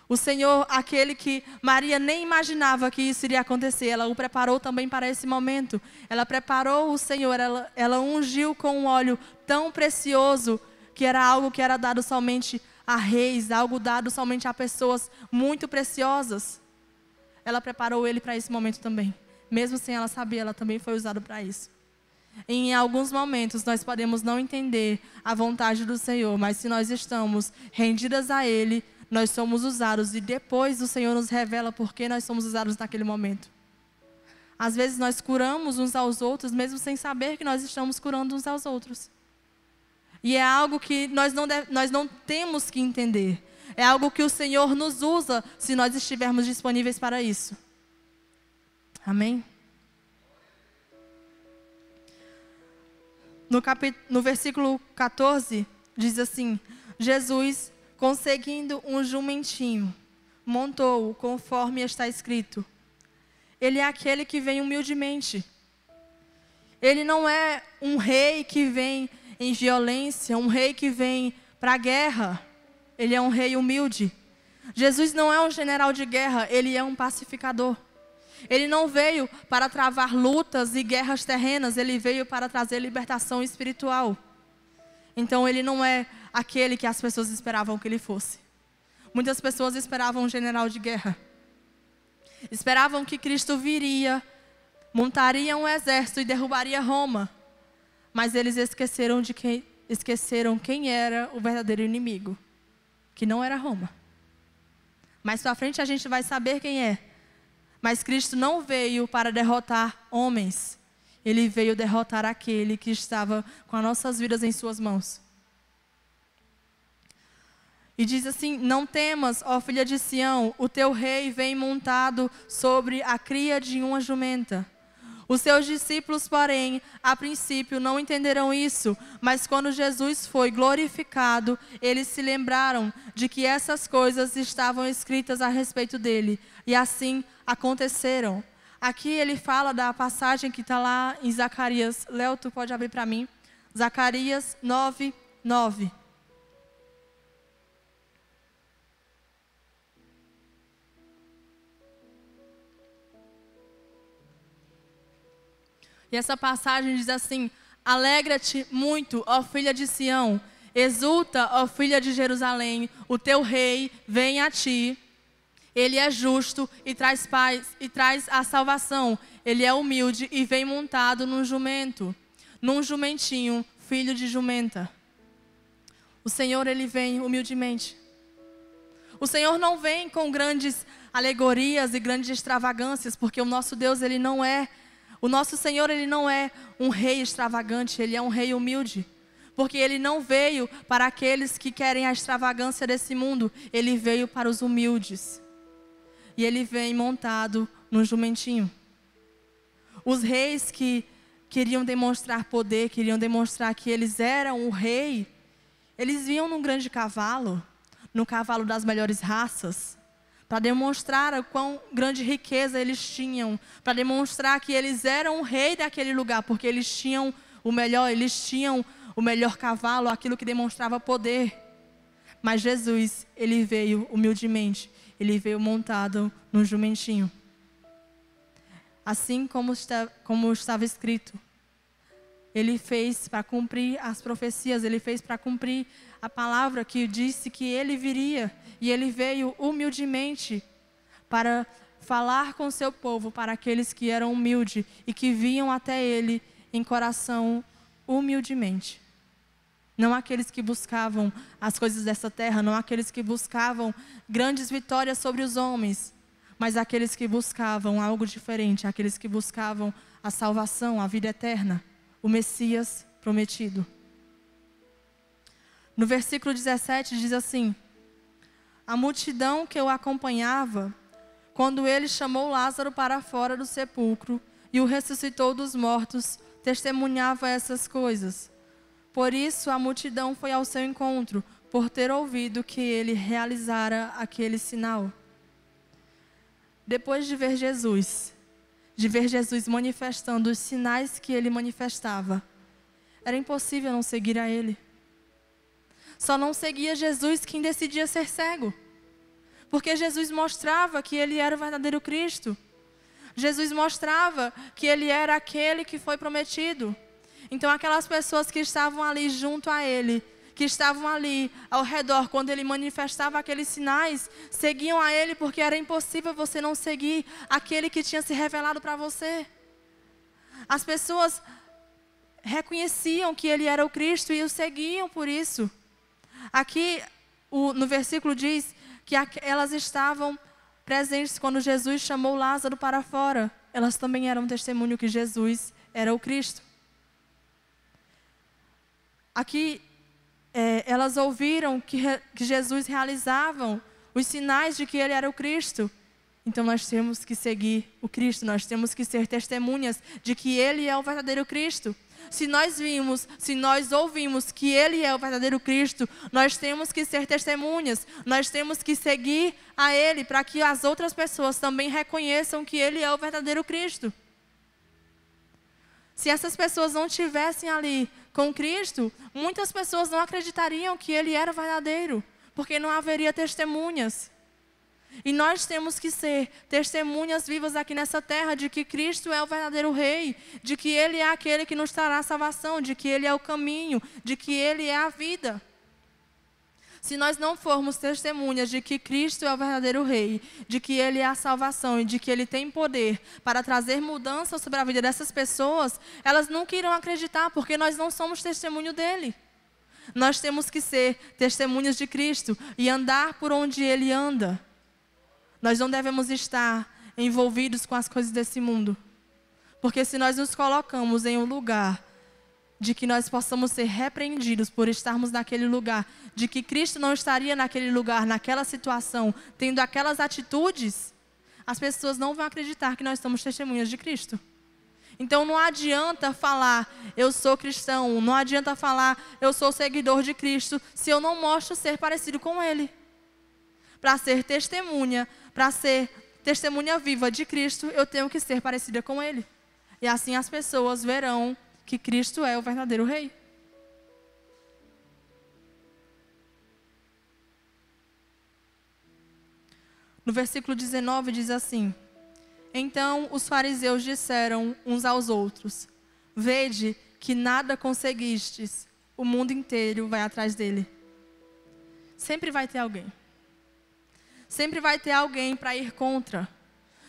O Senhor, aquele que Maria nem imaginava que isso iria acontecer, ela o preparou também para esse momento. Ela preparou o Senhor, ela ungiu com um óleo tão precioso, que era algo que era dado somente a reis, algo dado somente a pessoas muito preciosas. Ela preparou ele para esse momento também. Mesmo sem ela saber, ela também foi usada para isso. Em alguns momentos nós podemos não entender a vontade do Senhor, mas se nós estamos rendidas a Ele, nós somos usados e depois o Senhor nos revela por que nós somos usados naquele momento. Às vezes nós curamos uns aos outros, mesmo sem saber que nós estamos curando uns aos outros. E é algo que nós não temos que entender. É algo que o Senhor nos usa se nós estivermos disponíveis para isso. Amém? No versículo 14, diz assim: Jesus, conseguindo um jumentinho, montou-o conforme está escrito. Ele é aquele que vem humildemente. Ele não é um rei que vem em violência, um rei que vem para a guerra. Ele é um rei humilde. Jesus não é um general de guerra, ele é um pacificador. Ele não veio para travar lutas e guerras terrenas, ele veio para trazer libertação espiritual. Então ele não é aquele que as pessoas esperavam que ele fosse. Muitas pessoas esperavam um general de guerra. Esperavam que Cristo viria, montaria um exército e derrubaria Roma. Mas eles esqueceram quem era o verdadeiro inimigo, que não era Roma. Mais para frente a gente vai saber quem é. Mas Cristo não veio para derrotar homens. Ele veio derrotar aquele que estava com as nossas vidas em suas mãos. E diz assim: não temas, ó filha de Sião, o teu rei vem montado sobre a cria de uma jumenta. Os seus discípulos, porém, a princípio não entenderam isso, mas quando Jesus foi glorificado, eles se lembraram de que essas coisas estavam escritas a respeito dele, e assim aconteceram. Aqui ele fala da passagem que está lá em Zacarias. Léo, tu pode abrir para mim? Zacarias 9:9. E essa passagem diz assim: alegra-te muito, ó filha de Sião, exulta, ó filha de Jerusalém, o teu rei vem a ti. Ele é justo e traz paz e traz a salvação. Ele é humilde e vem montado num jumento, num jumentinho, filho de jumenta. O Senhor, ele vem humildemente. O Senhor não vem com grandes alegorias e grandes extravagâncias, porque o nosso Deus, ele não é. O nosso Senhor, ele não é um rei extravagante, ele é um rei humilde. Porque ele não veio para aqueles que querem a extravagância desse mundo, ele veio para os humildes. E ele vem montado num jumentinho. Os reis que queriam demonstrar poder, queriam demonstrar que eles eram o rei, eles vinham num grande cavalo, no cavalo das melhores raças, para demonstrar a quão grande riqueza eles tinham, para demonstrar que eles eram o rei daquele lugar, porque eles tinham o melhor cavalo, aquilo que demonstrava poder. Mas Jesus, ele veio humildemente, ele veio montado num jumentinho. Assim como estava escrito. Ele fez para cumprir as profecias, ele fez para cumprir a palavra que disse que ele viria. E ele veio humildemente para falar com o seu povo, para aqueles que eram humildes e que vinham até ele em coração humildemente. Não aqueles que buscavam as coisas dessa terra, não aqueles que buscavam grandes vitórias sobre os homens, mas aqueles que buscavam algo diferente, aqueles que buscavam a salvação, a vida eterna, o Messias prometido. No versículo 17 diz assim: a multidão que o acompanhava, quando ele chamou Lázaro para fora do sepulcro e o ressuscitou dos mortos, testemunhava essas coisas. Por isso a multidão foi ao seu encontro, por ter ouvido que ele realizara aquele sinal. Depois de ver Jesus manifestando os sinais que ele manifestava, era impossível não seguir a ele. Só não seguia Jesus quem decidia ser cego, porque Jesus mostrava que ele era o verdadeiro Cristo. Jesus mostrava que ele era aquele que foi prometido. Então aquelas pessoas que estavam ali junto a ele, que estavam ali ao redor, quando ele manifestava aqueles sinais, seguiam a ele, porque era impossível você não seguir aquele que tinha se revelado para você. As pessoas reconheciam que ele era o Cristo e o seguiam por isso. Aqui no versículo diz que elas estavam presentes quando Jesus chamou Lázaro para fora. Elas também eram testemunho que Jesus era o Cristo. Aqui elas ouviram que Jesus realizava os sinais de que ele era o Cristo. Então nós temos que seguir o Cristo, nós temos que ser testemunhas de que ele é o verdadeiro Cristo. Se nós ouvimos que ele é o verdadeiro Cristo, nós temos que ser testemunhas, nós temos que seguir a ele para que as outras pessoas também reconheçam que ele é o verdadeiro Cristo. Se essas pessoas não estivessem ali com Cristo, muitas pessoas não acreditariam que Ele era verdadeiro, porque não haveria testemunhas. E nós temos que ser testemunhas vivas aqui nessa terra de que Cristo é o verdadeiro Rei, de que Ele é aquele que nos trará a salvação, de que Ele é o caminho, de que Ele é a vida. Se nós não formos testemunhas de que Cristo é o verdadeiro Rei, de que Ele é a salvação e de que Ele tem poder para trazer mudança sobre a vida dessas pessoas, elas nunca irão acreditar, porque nós não somos testemunho dEle. Nós temos que ser testemunhas de Cristo e andar por onde Ele anda. Nós não devemos estar envolvidos com as coisas desse mundo, porque se nós nos colocamos em um lugar de que nós possamos ser repreendidos por estarmos naquele lugar, de que Cristo não estaria naquele lugar, naquela situação, tendo aquelas atitudes, as pessoas não vão acreditar que nós somos testemunhas de Cristo. Então não adianta falar, eu sou cristão, não adianta falar, eu sou seguidor de Cristo, se eu não mostro ser parecido com Ele. Para ser testemunha viva de Cristo, eu tenho que ser parecida com Ele. E assim as pessoas verão que Cristo é o verdadeiro Rei. No versículo 19 diz assim: então os fariseus disseram uns aos outros: vede que nada conseguistes, o mundo inteiro vai atrás dele. Sempre vai ter alguém. Sempre vai ter alguém para ir contra.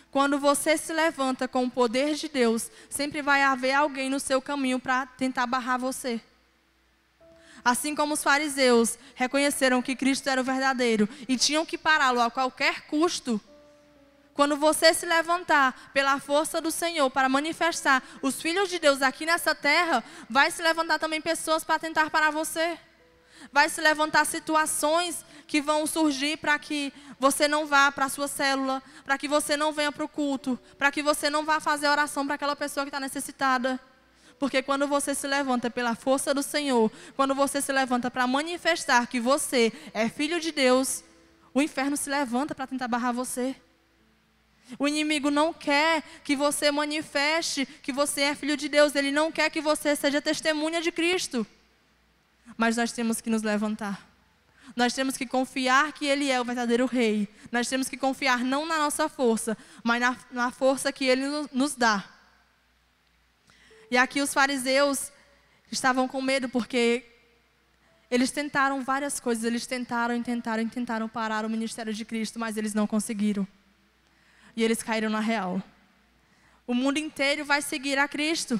Quando você se levanta com o poder de Deus, sempre vai haver alguém no seu caminho para tentar barrar você. Assim como os fariseus reconheceram que Cristo era o verdadeiro e tinham que pará-lo a qualquer custo, quando você se levantar pela força do Senhor para manifestar os filhos de Deus aqui nessa terra, vai se levantar também pessoas para tentar parar você. Vai se levantar situações que vão surgir para que você não vá para a sua célula, para que você não venha para o culto, para que você não vá fazer oração para aquela pessoa que está necessitada. Porque quando você se levanta pela força do Senhor, quando você se levanta para manifestar que você é filho de Deus, o inferno se levanta para tentar barrar você. O inimigo não quer que você manifeste que você é filho de Deus, ele não quer que você seja testemunha de Cristo. Mas nós temos que nos levantar. Nós temos que confiar que Ele é o verdadeiro Rei. Nós temos que confiar não na nossa força, mas na força que Ele nos dá. E aqui os fariseus estavam com medo porque eles tentaram várias coisas. Eles tentaram parar o ministério de Cristo, mas eles não conseguiram. E eles caíram na real. O mundo inteiro vai seguir a Cristo.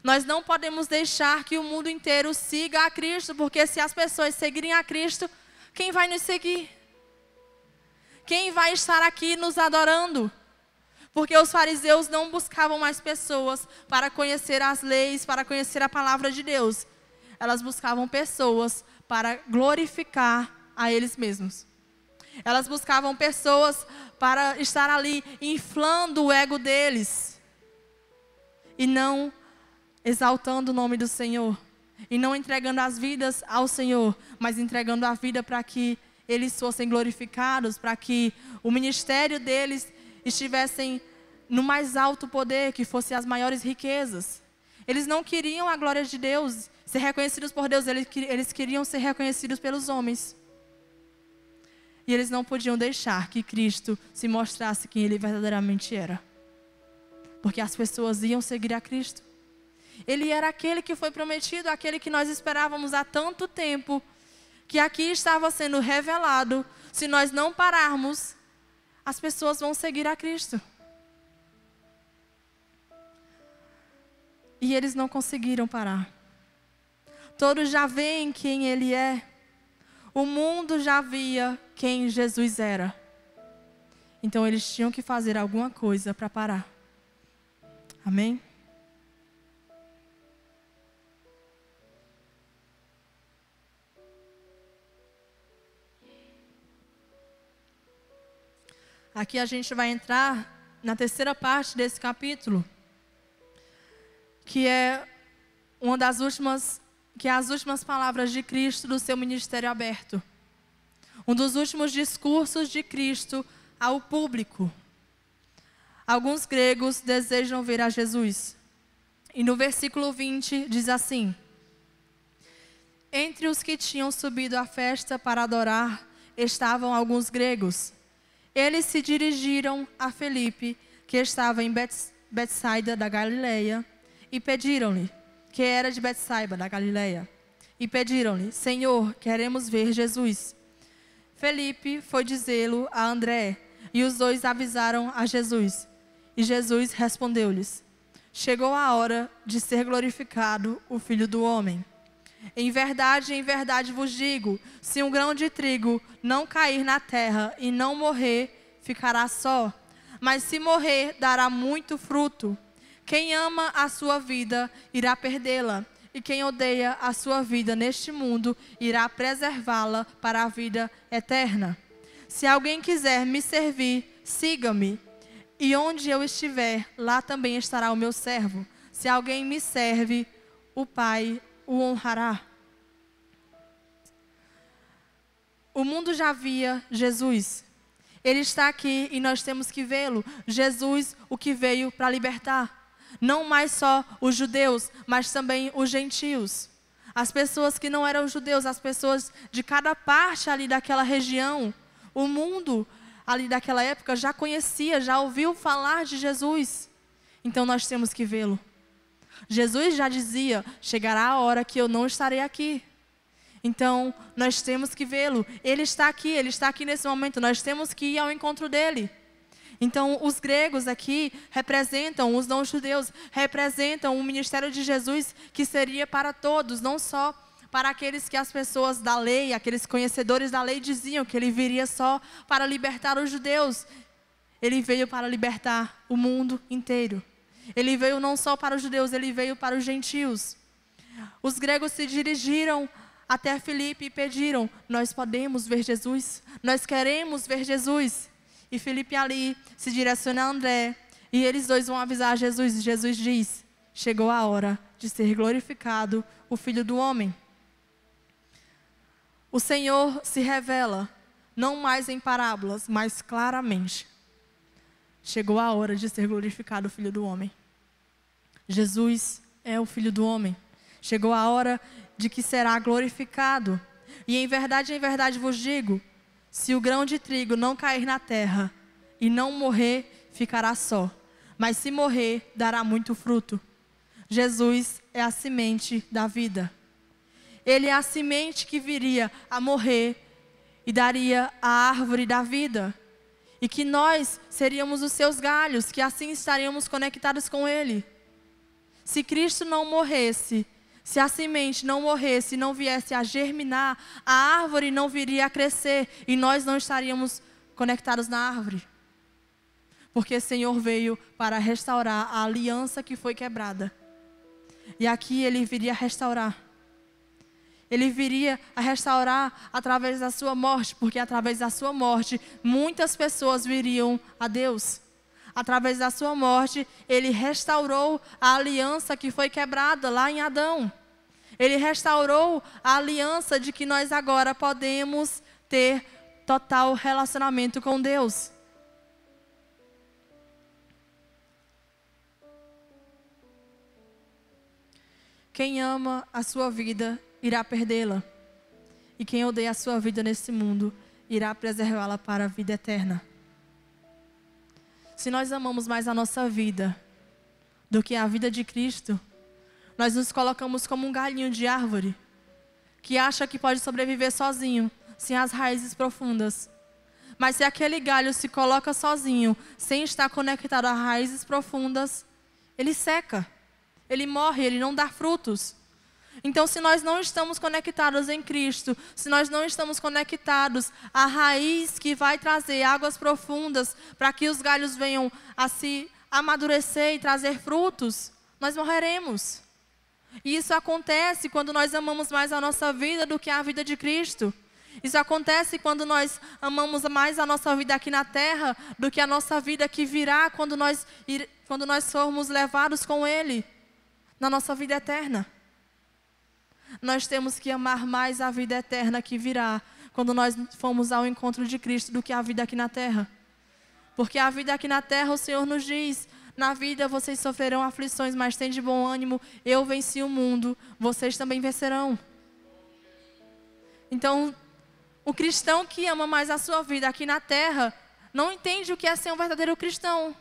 Nós não podemos deixar que o mundo inteiro siga a Cristo, porque se as pessoas seguirem a Cristo, quem vai nos seguir? Quem vai estar aqui nos adorando? Porque os fariseus não buscavam mais pessoas para conhecer as leis, para conhecer a palavra de Deus. Elas buscavam pessoas para glorificar a eles mesmos. Elas buscavam pessoas para estar ali inflando o ego deles. E não exaltando o nome do Senhor, e não entregando as vidas ao Senhor, mas entregando a vida para que eles fossem glorificados, para que o ministério deles estivessem no mais alto poder, que fossem as maiores riquezas. Eles não queriam a glória de Deus, ser reconhecidos por Deus, eles queriam ser reconhecidos pelos homens. E eles não podiam deixar que Cristo se mostrasse quem Ele verdadeiramente era, porque as pessoas iam seguir a Cristo. Ele era aquele que foi prometido, aquele que nós esperávamos há tanto tempo, que aqui estava sendo revelado. Se nós não pararmos, as pessoas vão seguir a Cristo. E eles não conseguiram parar. Todos já veem quem Ele é. O mundo já via quem Jesus era. Então eles tinham que fazer alguma coisa para parar. Amém? Aqui a gente vai entrar na terceira parte desse capítulo, que é as últimas palavras de Cristo do seu ministério aberto. Um dos últimos discursos de Cristo ao público. Alguns gregos desejam ver a Jesus. E no versículo 20 diz assim: entre os que tinham subido à festa para adorar, estavam alguns gregos. Eles se dirigiram a Felipe, que estava em Betsaida da Galileia, e pediram-lhe, que era de Betsaida da Galileia, e pediram-lhe: Senhor, queremos ver Jesus. Felipe foi dizê-lo a André, e os dois avisaram a Jesus. E Jesus respondeu-lhes: chegou a hora de ser glorificado o Filho do Homem. Em verdade vos digo, se um grão de trigo não cair na terra e não morrer, ficará só. Mas se morrer, dará muito fruto. Quem ama a sua vida, irá perdê-la. E quem odeia a sua vida neste mundo, irá preservá-la para a vida eterna. Se alguém quiser me servir, siga-me. E onde eu estiver, lá também estará o meu servo. Se alguém me serve, o Pai o honrará. O mundo já via Jesus. Ele está aqui e nós temos que vê-lo. Jesus, o que veio para libertar. Não mais só os judeus, mas também os gentios. As pessoas que não eram judeus, as pessoas de cada parte ali daquela região. O mundo ali daquela época já conhecia, já ouviu falar de Jesus. Então nós temos que vê-lo. Jesus já dizia: chegará a hora que eu não estarei aqui. Então nós temos que vê-lo. Ele está aqui nesse momento. Nós temos que ir ao encontro dele. Então os gregos aqui representam, os não-judeus representam o ministério de Jesus, que seria para todos, não só para aqueles que as pessoas da lei, aqueles conhecedores da lei diziam que ele viria só para libertar os judeus. Ele veio para libertar o mundo inteiro. Ele veio não só para os judeus, ele veio para os gentios. Os gregos se dirigiram até Filipe e pediram: nós podemos ver Jesus? Nós queremos ver Jesus. E Filipe ali se direciona a André, e eles dois vão avisar Jesus. E Jesus diz: chegou a hora de ser glorificado o Filho do Homem. O Senhor se revela, não mais em parábolas, mas claramente. Chegou a hora de ser glorificado o Filho do Homem. Jesus é o Filho do Homem. Chegou a hora de que será glorificado. E em verdade vos digo, se o grão de trigo não cair na terra e não morrer, ficará só. Mas se morrer, dará muito fruto. Jesus é a semente da vida. Ele é a semente que viria a morrer e daria a árvore da vida. E que nós seríamos os seus galhos, que assim estaríamos conectados com Ele. Se Cristo não morresse, se a semente não morresse e não viesse a germinar, a árvore não viria a crescer e nós não estaríamos conectados na árvore. Porque o Senhor veio para restaurar a aliança que foi quebrada. E aqui Ele viria a restaurar. Ele viria a restaurar através da sua morte, porque através da sua morte, muitas pessoas viriam a Deus. Através da sua morte, Ele restaurou a aliança que foi quebrada lá em Adão. Ele restaurou a aliança de que nós agora podemos ter total relacionamento com Deus. Quem ama a sua vida irá perdê-la. E quem odeia a sua vida nesse mundo irá preservá-la para a vida eterna. Se nós amamos mais a nossa vida do que a vida de Cristo, nós nos colocamos como um galhinho de árvore que acha que pode sobreviver sozinho, sem as raízes profundas. Mas se aquele galho se coloca sozinho, sem estar conectado a raízes profundas, ele seca, ele morre, ele não dá frutos. Então, se nós não estamos conectados em Cristo, se nós não estamos conectados à raiz que vai trazer águas profundas para que os galhos venham a se amadurecer e trazer frutos, nós morreremos. E isso acontece quando nós amamos mais a nossa vida do que a vida de Cristo. Isso acontece quando nós amamos mais a nossa vida aqui na terra do que a nossa vida que virá quando nós formos levados com Ele na nossa vida eterna. Nós temos que amar mais a vida eterna que virá quando nós formos ao encontro de Cristo do que a vida aqui na terra. Porque a vida aqui na terra, o Senhor nos diz, Na vida vocês sofrerão aflições, mas tem de bom ânimo. Eu venci o mundo, vocês também vencerão. Então, o cristão que ama mais a sua vida aqui na terra, não entende o que é ser um verdadeiro cristão.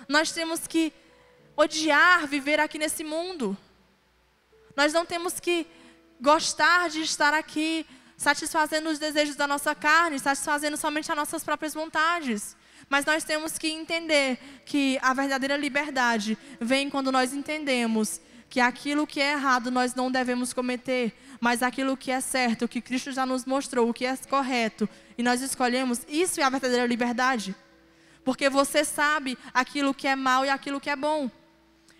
Nós temos que odiar viver aqui nesse mundo. Nós não temos que gostar de estar aqui, satisfazendo os desejos da nossa carne, satisfazendo somente as nossas próprias vontades. Mas nós temos que entender que a verdadeira liberdade vem quando nós entendemos que aquilo que é errado nós não devemos cometer, mas aquilo que é certo, o que Cristo já nos mostrou, o que é correto, e nós escolhemos, isso é a verdadeira liberdade. Porque você sabe aquilo que é mal e aquilo que é bom.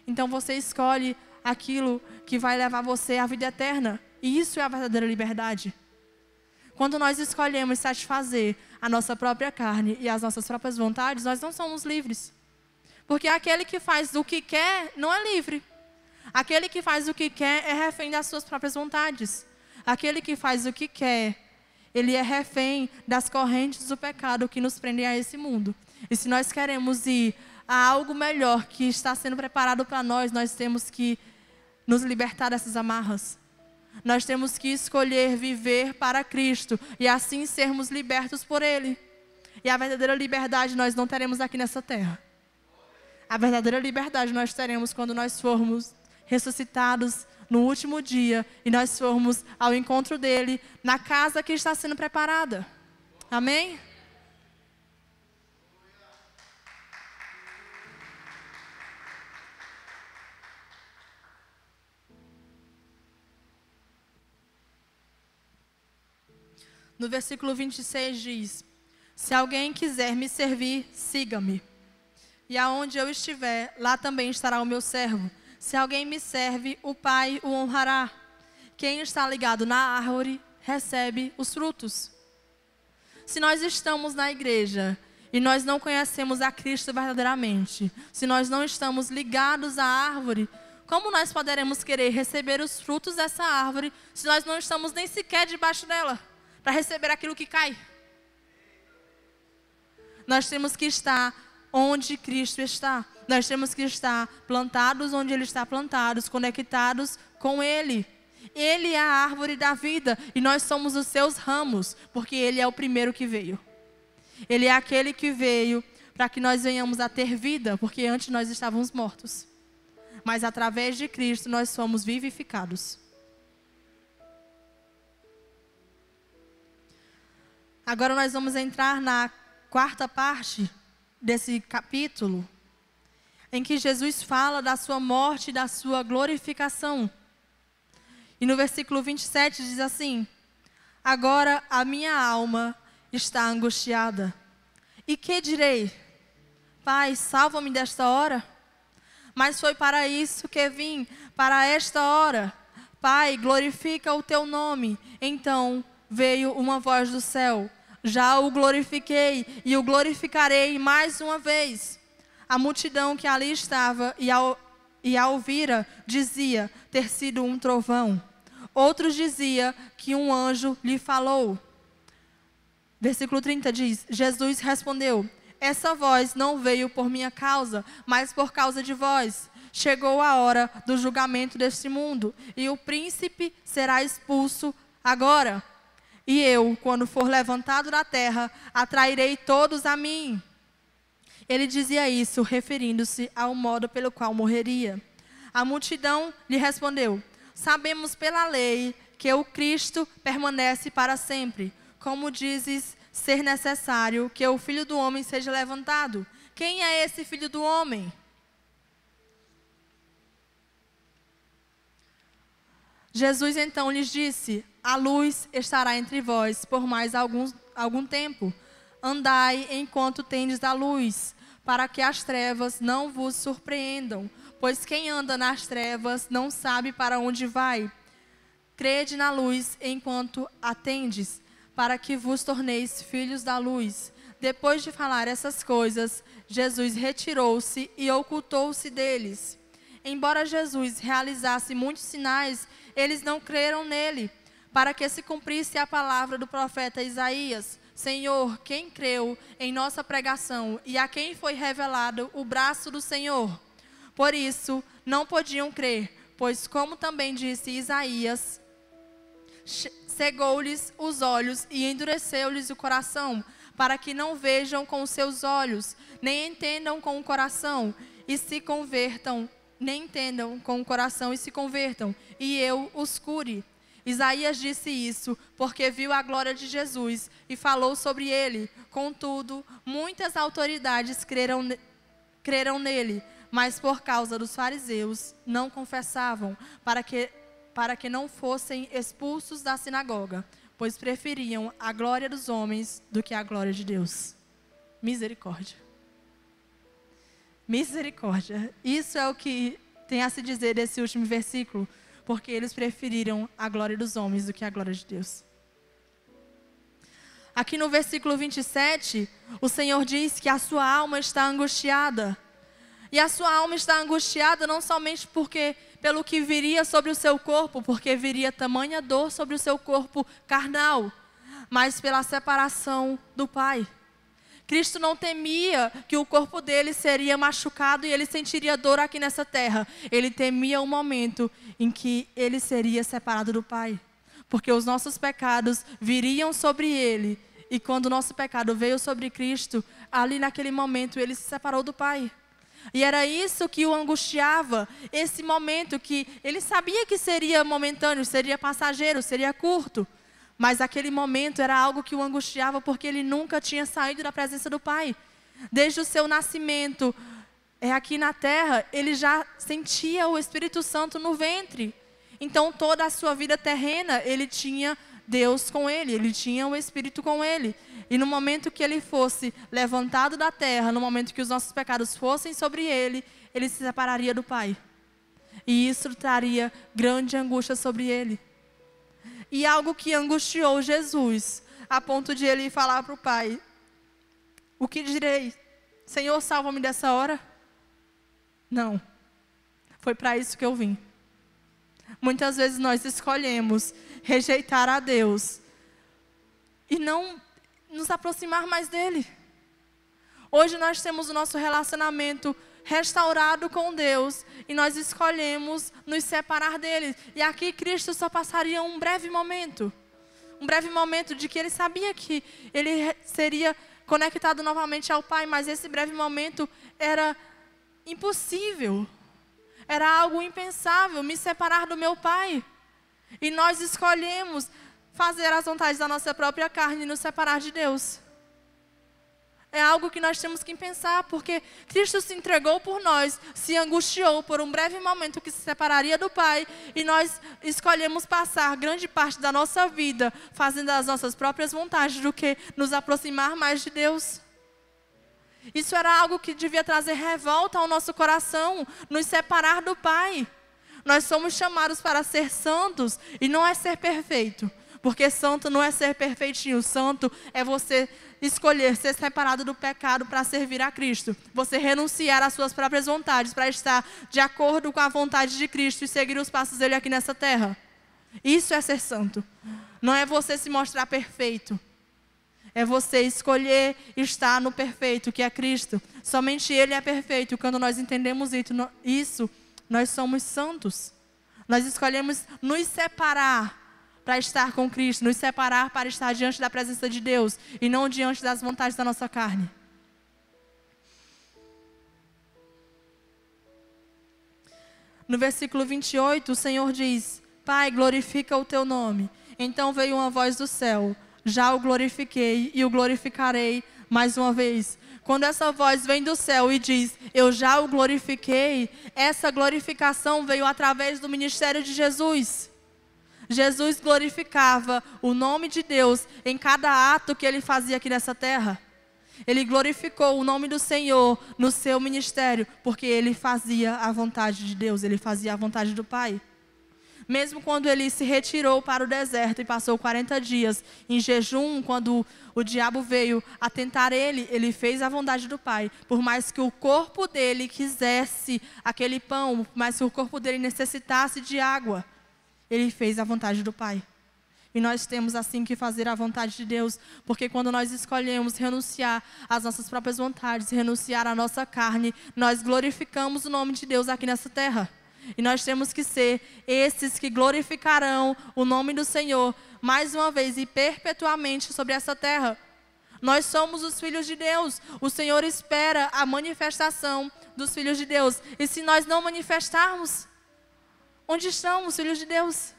Então você escolhe aquilo que vai levar você à vida eterna. E isso é a verdadeira liberdade. Quando nós escolhemos satisfazer a nossa própria carne e as nossas próprias vontades, nós não somos livres. Porque aquele que faz o que quer não é livre. Aquele que faz o que quer é refém das suas próprias vontades. Aquele que faz o que quer, ele é refém das correntes do pecado que nos prendem a esse mundo. E se nós queremos ir a algo melhor que está sendo preparado para nós, nós temos que nos libertar dessas amarras. Nós temos que escolher viver para Cristo e assim sermos libertos por Ele. E a verdadeira liberdade nós não teremos aqui nessa terra. A verdadeira liberdade nós teremos quando nós formos ressuscitados no último dia e nós formos ao encontro dEle na casa que está sendo preparada. Amém? No versículo 26 diz: se alguém quiser me servir, siga-me. E aonde eu estiver, lá também estará o meu servo. Se alguém me serve, o Pai o honrará. Quem está ligado na árvore, recebe os frutos. Se nós estamos na igreja e nós não conhecemos a Cristo verdadeiramente, se nós não estamos ligados à árvore, como nós poderemos querer receber os frutos dessa árvore se nós não estamos nem sequer debaixo dela? Para receber aquilo que cai. Nós temos que estar onde Cristo está. Nós temos que estar plantados onde Ele está plantados, conectados com Ele. Ele é a árvore da vida e nós somos os seus ramos, porque Ele é o primeiro que veio. Ele é aquele que veio para que nós venhamos a ter vida, porque antes nós estávamos mortos. Mas através de Cristo nós somos vivificados. Agora nós vamos entrar na quarta parte desse capítulo, em que Jesus fala da sua morte e da sua glorificação. E no versículo 27 diz assim: agora a minha alma está angustiada. E que direi? Pai, salva-me desta hora. Mas foi para isso que vim, para esta hora. Pai, glorifica o teu nome. Então veio uma voz do céu: já o glorifiquei e o glorificarei mais uma vez. A multidão que ali estava e a ouvira dizia ter sido um trovão. Outros diziam que um anjo lhe falou. Versículo 30 diz: Jesus respondeu: essa voz não veio por minha causa, mas por causa de vós. Chegou a hora do julgamento deste mundo, e o príncipe será expulso agora. E eu, quando for levantado da terra, atrairei todos a mim. Ele dizia isso, referindo-se ao modo pelo qual morreria. A multidão lhe respondeu: sabemos pela lei que o Cristo permanece para sempre. Como dizes ser necessário que o Filho do Homem seja levantado? Quem é esse Filho do Homem? Jesus então lhes disse: a luz estará entre vós por mais algum tempo. Andai enquanto tendes a luz, para que as trevas não vos surpreendam. Pois quem anda nas trevas não sabe para onde vai. Crede na luz enquanto a tendes, para que vos torneis filhos da luz. Depois de falar essas coisas, Jesus retirou-se e ocultou-se deles. Embora Jesus realizasse muitos sinais, eles não creram nele, para que se cumprisse a palavra do profeta Isaías: Senhor, quem creu em nossa pregação e a quem foi revelado o braço do Senhor? Por isso, não podiam crer, pois como também disse Isaías, cegou-lhes os olhos e endureceu-lhes o coração, para que não vejam com os seus olhos, nem entendam com o coração, e se convertam, nem entendam com o coração e se convertam, e eu os cure. Isaías disse isso porque viu a glória de Jesus e falou sobre ele. Contudo, muitas autoridades creram nele, mas por causa dos fariseus não confessavam, para que não fossem expulsos da sinagoga, pois preferiam a glória dos homens do que a glória de Deus. Misericórdia. Misericórdia. Isso é o que tem a se dizer desse último versículo, porque eles preferiram a glória dos homens do que a glória de Deus. Aqui no versículo 27, o Senhor diz que a sua alma está angustiada. E a sua alma está angustiada não somente pelo que viria sobre o seu corpo, porque viria tamanha dor sobre o seu corpo carnal, mas pela separação do Pai. Cristo não temia que o corpo dele seria machucado e ele sentiria dor aqui nessa terra. Ele temia o momento em que ele seria separado do Pai. Porque os nossos pecados viriam sobre ele. E quando o nosso pecado veio sobre Cristo, ali naquele momento ele se separou do Pai. E era isso que o angustiava, esse momento que ele sabia que seria momentâneo, seria passageiro, seria curto. Mas aquele momento era algo que o angustiava porque ele nunca tinha saído da presença do Pai. Desde o seu nascimento, aqui na terra, ele já sentia o Espírito Santo no ventre. Então toda a sua vida terrena, ele tinha Deus com ele, ele tinha o Espírito com ele. E no momento que ele fosse levantado da terra, no momento que os nossos pecados fossem sobre ele, ele se separaria do Pai. E isso traria grande angústia sobre ele. E algo que angustiou Jesus, a ponto de ele falar para o Pai: o que direi? Senhor, salva-me dessa hora? Não. Foi para isso que eu vim. Muitas vezes nós escolhemos rejeitar a Deus e não nos aproximar mais dele. Hoje nós temos o nosso relacionamento restaurado com Deus e nós escolhemos nos separar dele. E aqui Cristo só passaria um breve momento de que ele sabia que ele seria conectado novamente ao Pai, mas esse breve momento era impossível, era algo impensável, me separar do meu Pai. E nós escolhemos fazer as vontades da nossa própria carne e nos separar de Deus. É algo que nós temos que pensar, porque Cristo se entregou por nós, se angustiou por um breve momento que se separaria do Pai, e nós escolhemos passar grande parte da nossa vida fazendo as nossas próprias vontades do que nos aproximar mais de Deus. Isso era algo que devia trazer revolta ao nosso coração, nos separar do Pai. Nós somos chamados para ser santos e não é ser perfeito, porque santo não é ser perfeitinho, santo é você escolher ser separado do pecado para servir a Cristo. Você renunciar às suas próprias vontades para estar de acordo com a vontade de Cristo e seguir os passos dele aqui nessa terra. Isso é ser santo. Não é você se mostrar perfeito. É você escolher estar no perfeito, que é Cristo. Somente Ele é perfeito. Quando nós entendemos isso, nós somos santos. Nós escolhemos nos separar para estar com Cristo, nos separar para estar diante da presença de Deus e não diante das vontades da nossa carne. No versículo 28, o Senhor diz: Pai, glorifica o teu nome. Então veio uma voz do céu: já o glorifiquei e o glorificarei mais uma vez. Quando essa voz vem do céu e diz: eu já o glorifiquei, essa glorificação veio através do ministério de Jesus. Jesus glorificava o nome de Deus em cada ato que ele fazia aqui nessa terra. Ele glorificou o nome do Senhor no seu ministério, porque ele fazia a vontade de Deus, ele fazia a vontade do Pai. Mesmo quando ele se retirou para o deserto e passou 40 dias em jejum, quando o diabo veio a tentar ele fez a vontade do Pai. Por mais que o corpo dele quisesse aquele pão, por mais que o corpo dele necessitasse de água, ele fez a vontade do Pai. E nós temos assim que fazer a vontade de Deus, porque quando nós escolhemos renunciar às nossas próprias vontades, renunciar à nossa carne, nós glorificamos o nome de Deus aqui nessa terra. E nós temos que ser esses que glorificarão o nome do Senhor mais uma vez e perpetuamente sobre essa terra. Nós somos os filhos de Deus. O Senhor espera a manifestação dos filhos de Deus. E se nós não manifestarmos, onde estão os filhos de Deus?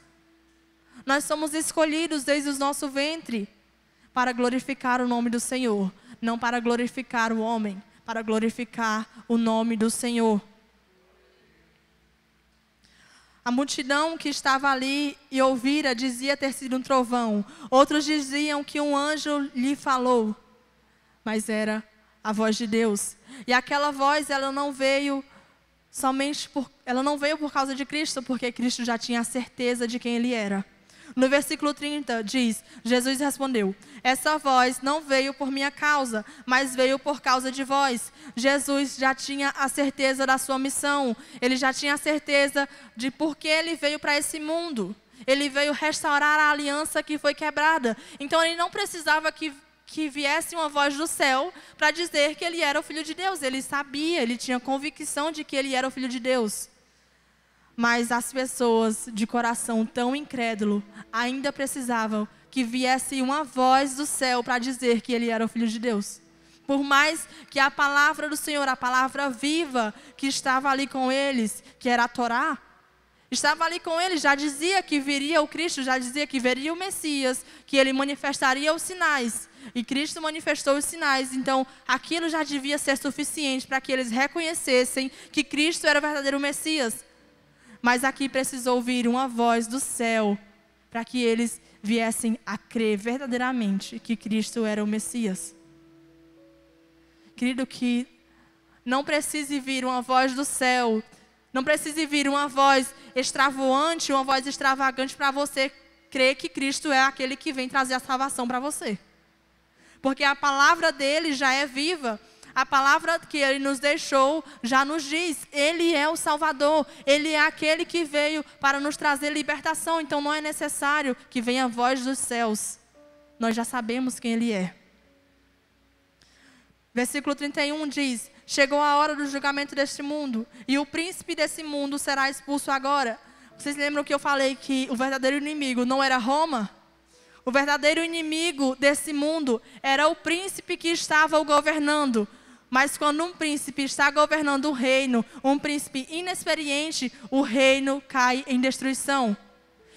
Nós somos escolhidos desde o nosso ventre para glorificar o nome do Senhor, não para glorificar o homem, para glorificar o nome do Senhor. A multidão que estava ali e ouvira dizia ter sido um trovão. Outros diziam que um anjo lhe falou, mas era a voz de Deus. E aquela voz, ela não veio por causa de Cristo, porque Cristo já tinha a certeza de quem Ele era. No versículo 30 diz, Jesus respondeu, essa voz não veio por minha causa, mas veio por causa de vós. Jesus já tinha a certeza da sua missão. Ele já tinha a certeza de por que Ele veio para esse mundo. Ele veio restaurar a aliança que foi quebrada. Então Ele não precisava que viesse uma voz do céu para dizer que Ele era o Filho de Deus. Ele sabia, Ele tinha convicção de que Ele era o Filho de Deus. Mas as pessoas de coração tão incrédulo ainda precisavam que viesse uma voz do céu para dizer que Ele era o Filho de Deus. Por mais que a palavra do Senhor, a palavra viva que estava ali com eles, que era a Torá, estava ali com eles, já dizia que viria o Cristo, já dizia que viria o Messias, que Ele manifestaria os sinais. E Cristo manifestou os sinais, então aquilo já devia ser suficiente para que eles reconhecessem que Cristo era o verdadeiro Messias. Mas aqui precisou vir uma voz do céu para que eles viessem a crer verdadeiramente que Cristo era o Messias. Querido, que não precise vir uma voz do céu, não precise vir uma voz extravagante, uma voz extravagante para você crer que Cristo é aquele que vem trazer a salvação para você. Porque a palavra dele já é viva. A palavra que Ele nos deixou já nos diz, Ele é o Salvador, Ele é aquele que veio para nos trazer libertação. Então não é necessário que venha a voz dos céus, nós já sabemos quem Ele é. Versículo 31 diz, chegou a hora do julgamento deste mundo, e o príncipe desse mundo será expulso agora. Vocês lembram que eu falei que o verdadeiro inimigo não era Roma? O verdadeiro inimigo desse mundo era o príncipe que estava o governando. Mas quando um príncipe está governando o reino, um príncipe inexperiente, o reino cai em destruição.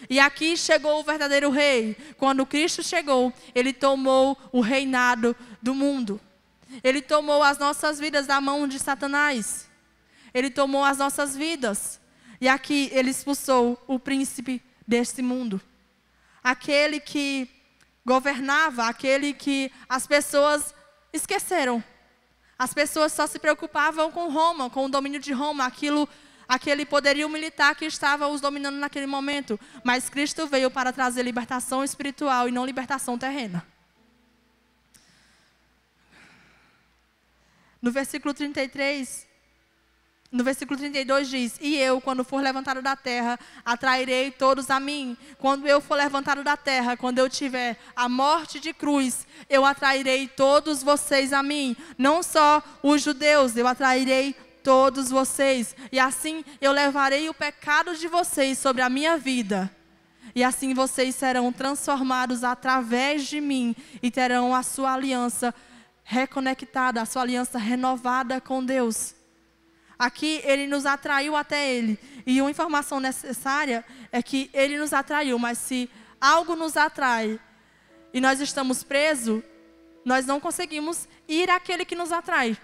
E aqui chegou o verdadeiro rei. Quando Cristo chegou, Ele tomou o reinado do mundo. Ele tomou as nossas vidas da mão de Satanás. Ele tomou as nossas vidas. E aqui Ele expulsou o príncipe deste mundo. Aquele que governava, aquele que as pessoas esqueceram. As pessoas só se preocupavam com Roma, com o domínio de Roma, aquele poderio militar que estava os dominando naquele momento. Mas Cristo veio para trazer libertação espiritual e não libertação terrena. No versículo 32 diz, e eu, quando for levantado da terra, atrairei todos a mim. Quando eu for levantado da terra, quando eu tiver a morte de cruz, eu atrairei todos vocês a mim. Não só os judeus, eu atrairei todos vocês. E assim eu levarei o pecado de vocês sobre a minha vida. E assim vocês serão transformados através de mim e terão a sua aliança reconectada, a sua aliança renovada com Deus. Aqui Ele nos atraiu até Ele. E uma informação necessária é que Ele nos atraiu. Mas se algo nos atrai e nós estamos presos, nós não conseguimos ir àquele que nos atrai.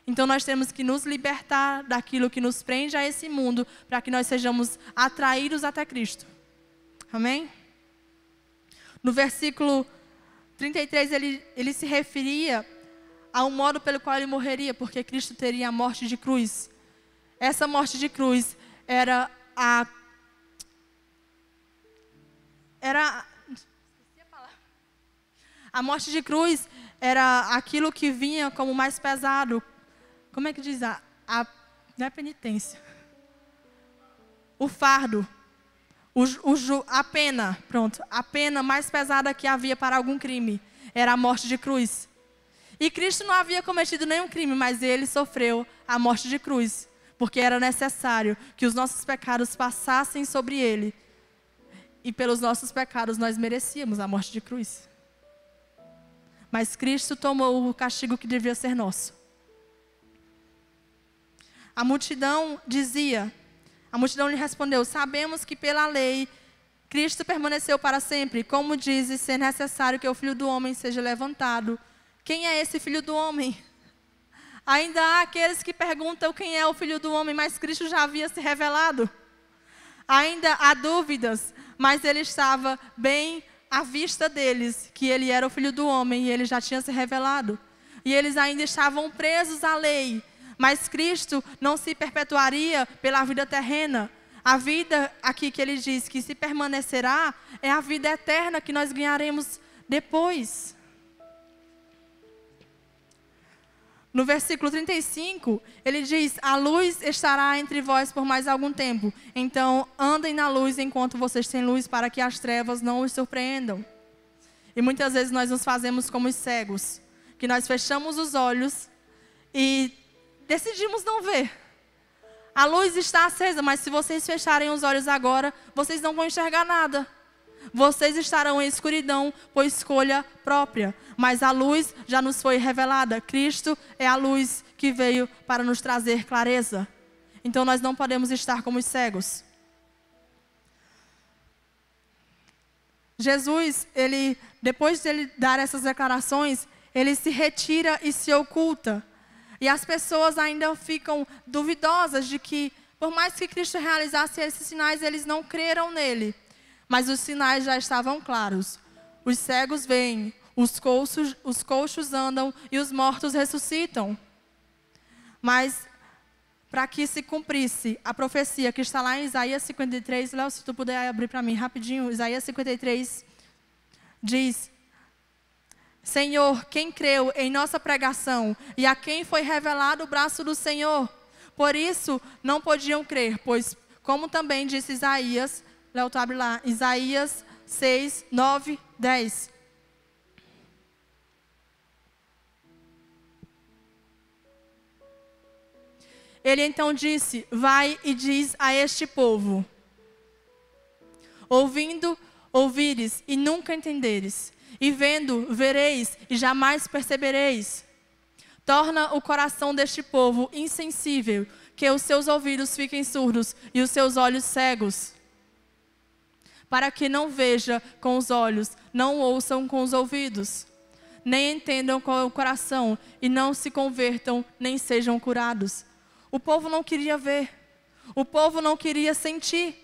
Então nós temos que nos libertar daquilo que nos prende a esse mundo, para que nós sejamos atraídos até Cristo. Amém? No versículo 33 ele se referia ao modo pelo qual Ele morreria, porque Cristo teria a morte de cruz. Essa morte de cruz era a morte de cruz era aquilo que vinha como mais pesado. Como é que diz? Não é penitência. O fardo. A pena mais pesada que havia para algum crime era a morte de cruz. E Cristo não havia cometido nenhum crime, mas ele sofreu a morte de cruz, porque era necessário que os nossos pecados passassem sobre ele. E pelos nossos pecados nós merecíamos a morte de cruz. Mas Cristo tomou o castigo que devia ser nosso. A multidão lhe respondeu: sabemos que pela lei Cristo permaneceu para sempre, como diz ser necessário que o Filho do Homem seja levantado. Quem é esse Filho do Homem? Ainda há aqueles que perguntam quem é o Filho do Homem, mas Cristo já havia se revelado. Ainda há dúvidas, mas ele estava bem à vista deles, que ele era o Filho do Homem e ele já tinha se revelado. E eles ainda estavam presos à lei, mas Cristo não se perpetuaria pela vida terrena. A vida aqui que ele diz que se permanecerá é a vida eterna que nós ganharemos depois. No versículo 35, ele diz: a luz estará entre vós por mais algum tempo. Então, andem na luz enquanto vocês têm luz, para que as trevas não os surpreendam. E muitas vezes nós nos fazemos como os cegos, que nós fechamos os olhos e decidimos não ver. A luz está acesa, mas se vocês fecharem os olhos agora, vocês não vão enxergar nada. Vocês estarão em escuridão por escolha própria. Mas a luz já nos foi revelada. Cristo é a luz que veio para nos trazer clareza. Então nós não podemos estar como os cegos. Jesus, depois de ele dar essas declarações, ele se retira e se oculta. E as pessoas ainda ficam duvidosas de que, por mais que Cristo realizasse esses sinais, eles não creram nele. Mas os sinais já estavam claros. Os cegos veem, os coxos andam e os mortos ressuscitam. Mas, para que se cumprisse a profecia que está lá em Isaías 53, Léo, se tu puder abrir para mim rapidinho, Isaías 53 diz: Senhor, quem creu em nossa pregação e a quem foi revelado o braço do Senhor? Por isso não podiam crer, pois, como também disse Isaías, Léo, tu abre lá, Isaías 6, 9, 10. Ele então disse: vai e diz a este povo: ouvindo, ouvires e nunca entenderes, e vendo, vereis e jamais percebereis. Torna o coração deste povo insensível, que os seus ouvidos fiquem surdos e os seus olhos cegos, para que não veja com os olhos, não ouçam com os ouvidos, nem entendam com o coração, e não se convertam, nem sejam curados. O povo não queria ver, o povo não queria sentir,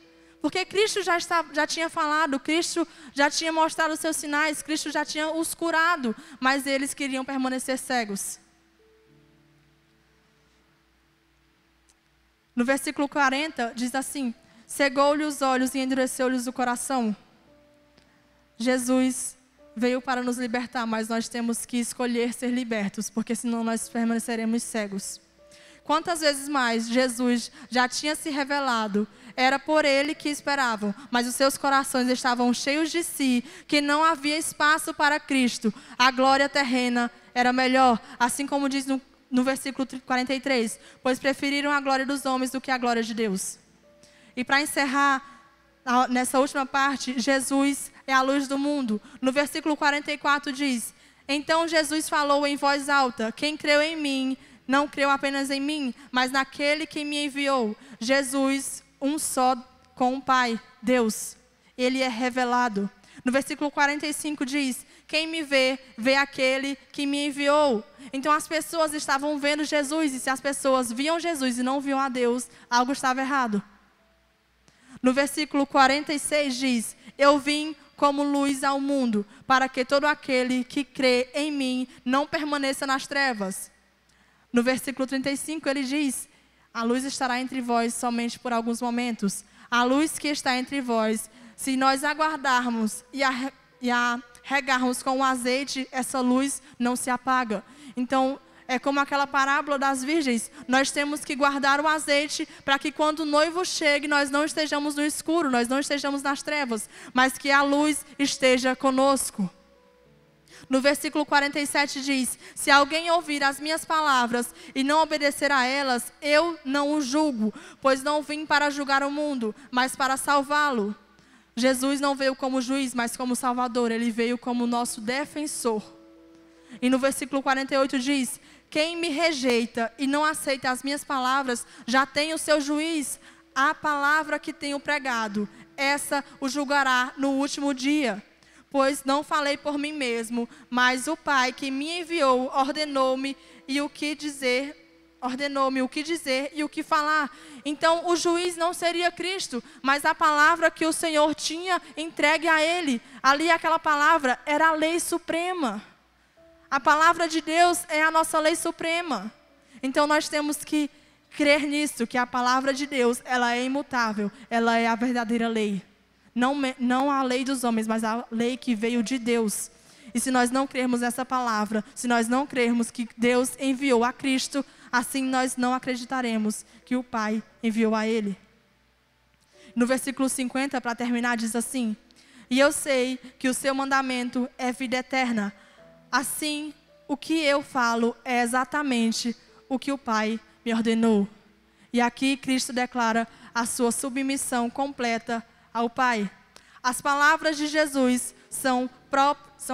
porque Cristo já tinha falado, Cristo já tinha mostrado os seus sinais, Cristo já tinha os curado, mas eles queriam permanecer cegos. No versículo 40 diz assim: cegou-lhe os olhos e endureceu-lhes o coração. Jesus veio para nos libertar, mas nós temos que escolher ser libertos, porque senão nós permaneceremos cegos. Quantas vezes mais Jesus já tinha se revelado, era por ele que esperavam, mas os seus corações estavam cheios de si, que não havia espaço para Cristo. A glória terrena era melhor, assim como diz no versículo 43, pois preferiram a glória dos homens do que a glória de Deus. E para encerrar, nessa última parte, Jesus é a luz do mundo. No versículo 44 diz: então Jesus falou em voz alta: quem creu em mim, não creu apenas em mim, mas naquele que me enviou. Jesus, um só com o Pai, Deus. Ele é revelado. No versículo 45 diz: quem me vê, vê aquele que me enviou. Então as pessoas estavam vendo Jesus, e se as pessoas viam Jesus e não viam a Deus, algo estava errado. No versículo 46 diz: eu vim como luz ao mundo, para que todo aquele que crê em mim não permaneça nas trevas. No versículo 35 ele diz: a luz estará entre vós somente por alguns momentos. A luz que está entre vós, se nós aguardarmos e a regarmos com o azeite, essa luz não se apaga. Então, é como aquela parábola das virgens. Nós temos que guardar o azeite para que quando o noivo chegue, nós não estejamos no escuro, nós não estejamos nas trevas, mas que a luz esteja conosco. No versículo 47 diz: se alguém ouvir as minhas palavras e não obedecer a elas, eu não o julgo, pois não vim para julgar o mundo, mas para salvá-lo. Jesus não veio como juiz, mas como salvador, ele veio como nosso defensor. E no versículo 48 diz: quem me rejeita e não aceita as minhas palavras, já tem o seu juiz. A palavra que tenho pregado, essa o julgará no último dia. Pois não falei por mim mesmo, mas o Pai que me enviou ordenou-me o que dizer e o que falar. Então o juiz não seria Cristo, mas a palavra que o Senhor tinha entregue a ele. Ali aquela palavra era a lei suprema. A palavra de Deus é a nossa lei suprema. Então nós temos que crer nisso, que a palavra de Deus, ela é imutável, ela é a verdadeira lei. Não a lei dos homens, mas a lei que veio de Deus. E se nós não crermos nessa palavra, se nós não crermos que Deus enviou a Cristo, assim nós não acreditaremos que o Pai enviou a Ele. No versículo 50, para terminar, diz assim: e eu sei que o seu mandamento é vida eterna. Assim, o que eu falo é exatamente o que o Pai me ordenou. E aqui Cristo declara a sua submissão completa ao Pai. As palavras de Jesus são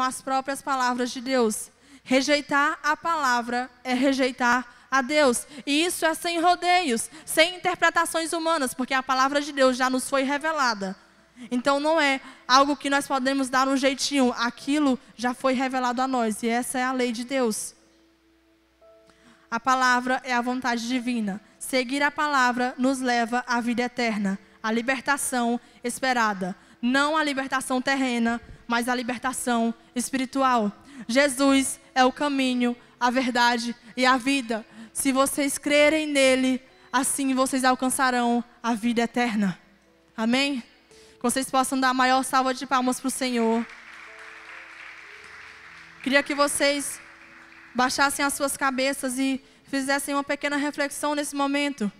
as próprias palavras de Deus. Rejeitar a palavra é rejeitar a Deus. E isso é sem rodeios, sem interpretações humanas, porque a palavra de Deus já nos foi revelada. Então não é algo que nós podemos dar um jeitinho, aquilo já foi revelado a nós, e essa é a lei de Deus. A palavra é a vontade divina. Seguir a palavra nos leva à vida eterna, à libertação esperada. Não a libertação terrena, mas a libertação espiritual. Jesus é o caminho, a verdade e a vida. Se vocês crerem nele, assim vocês alcançarão a vida eterna. Amém? Que vocês possam dar a maior salva de palmas para o Senhor. Queria que vocês baixassem as suas cabeças e fizessem uma pequena reflexão nesse momento.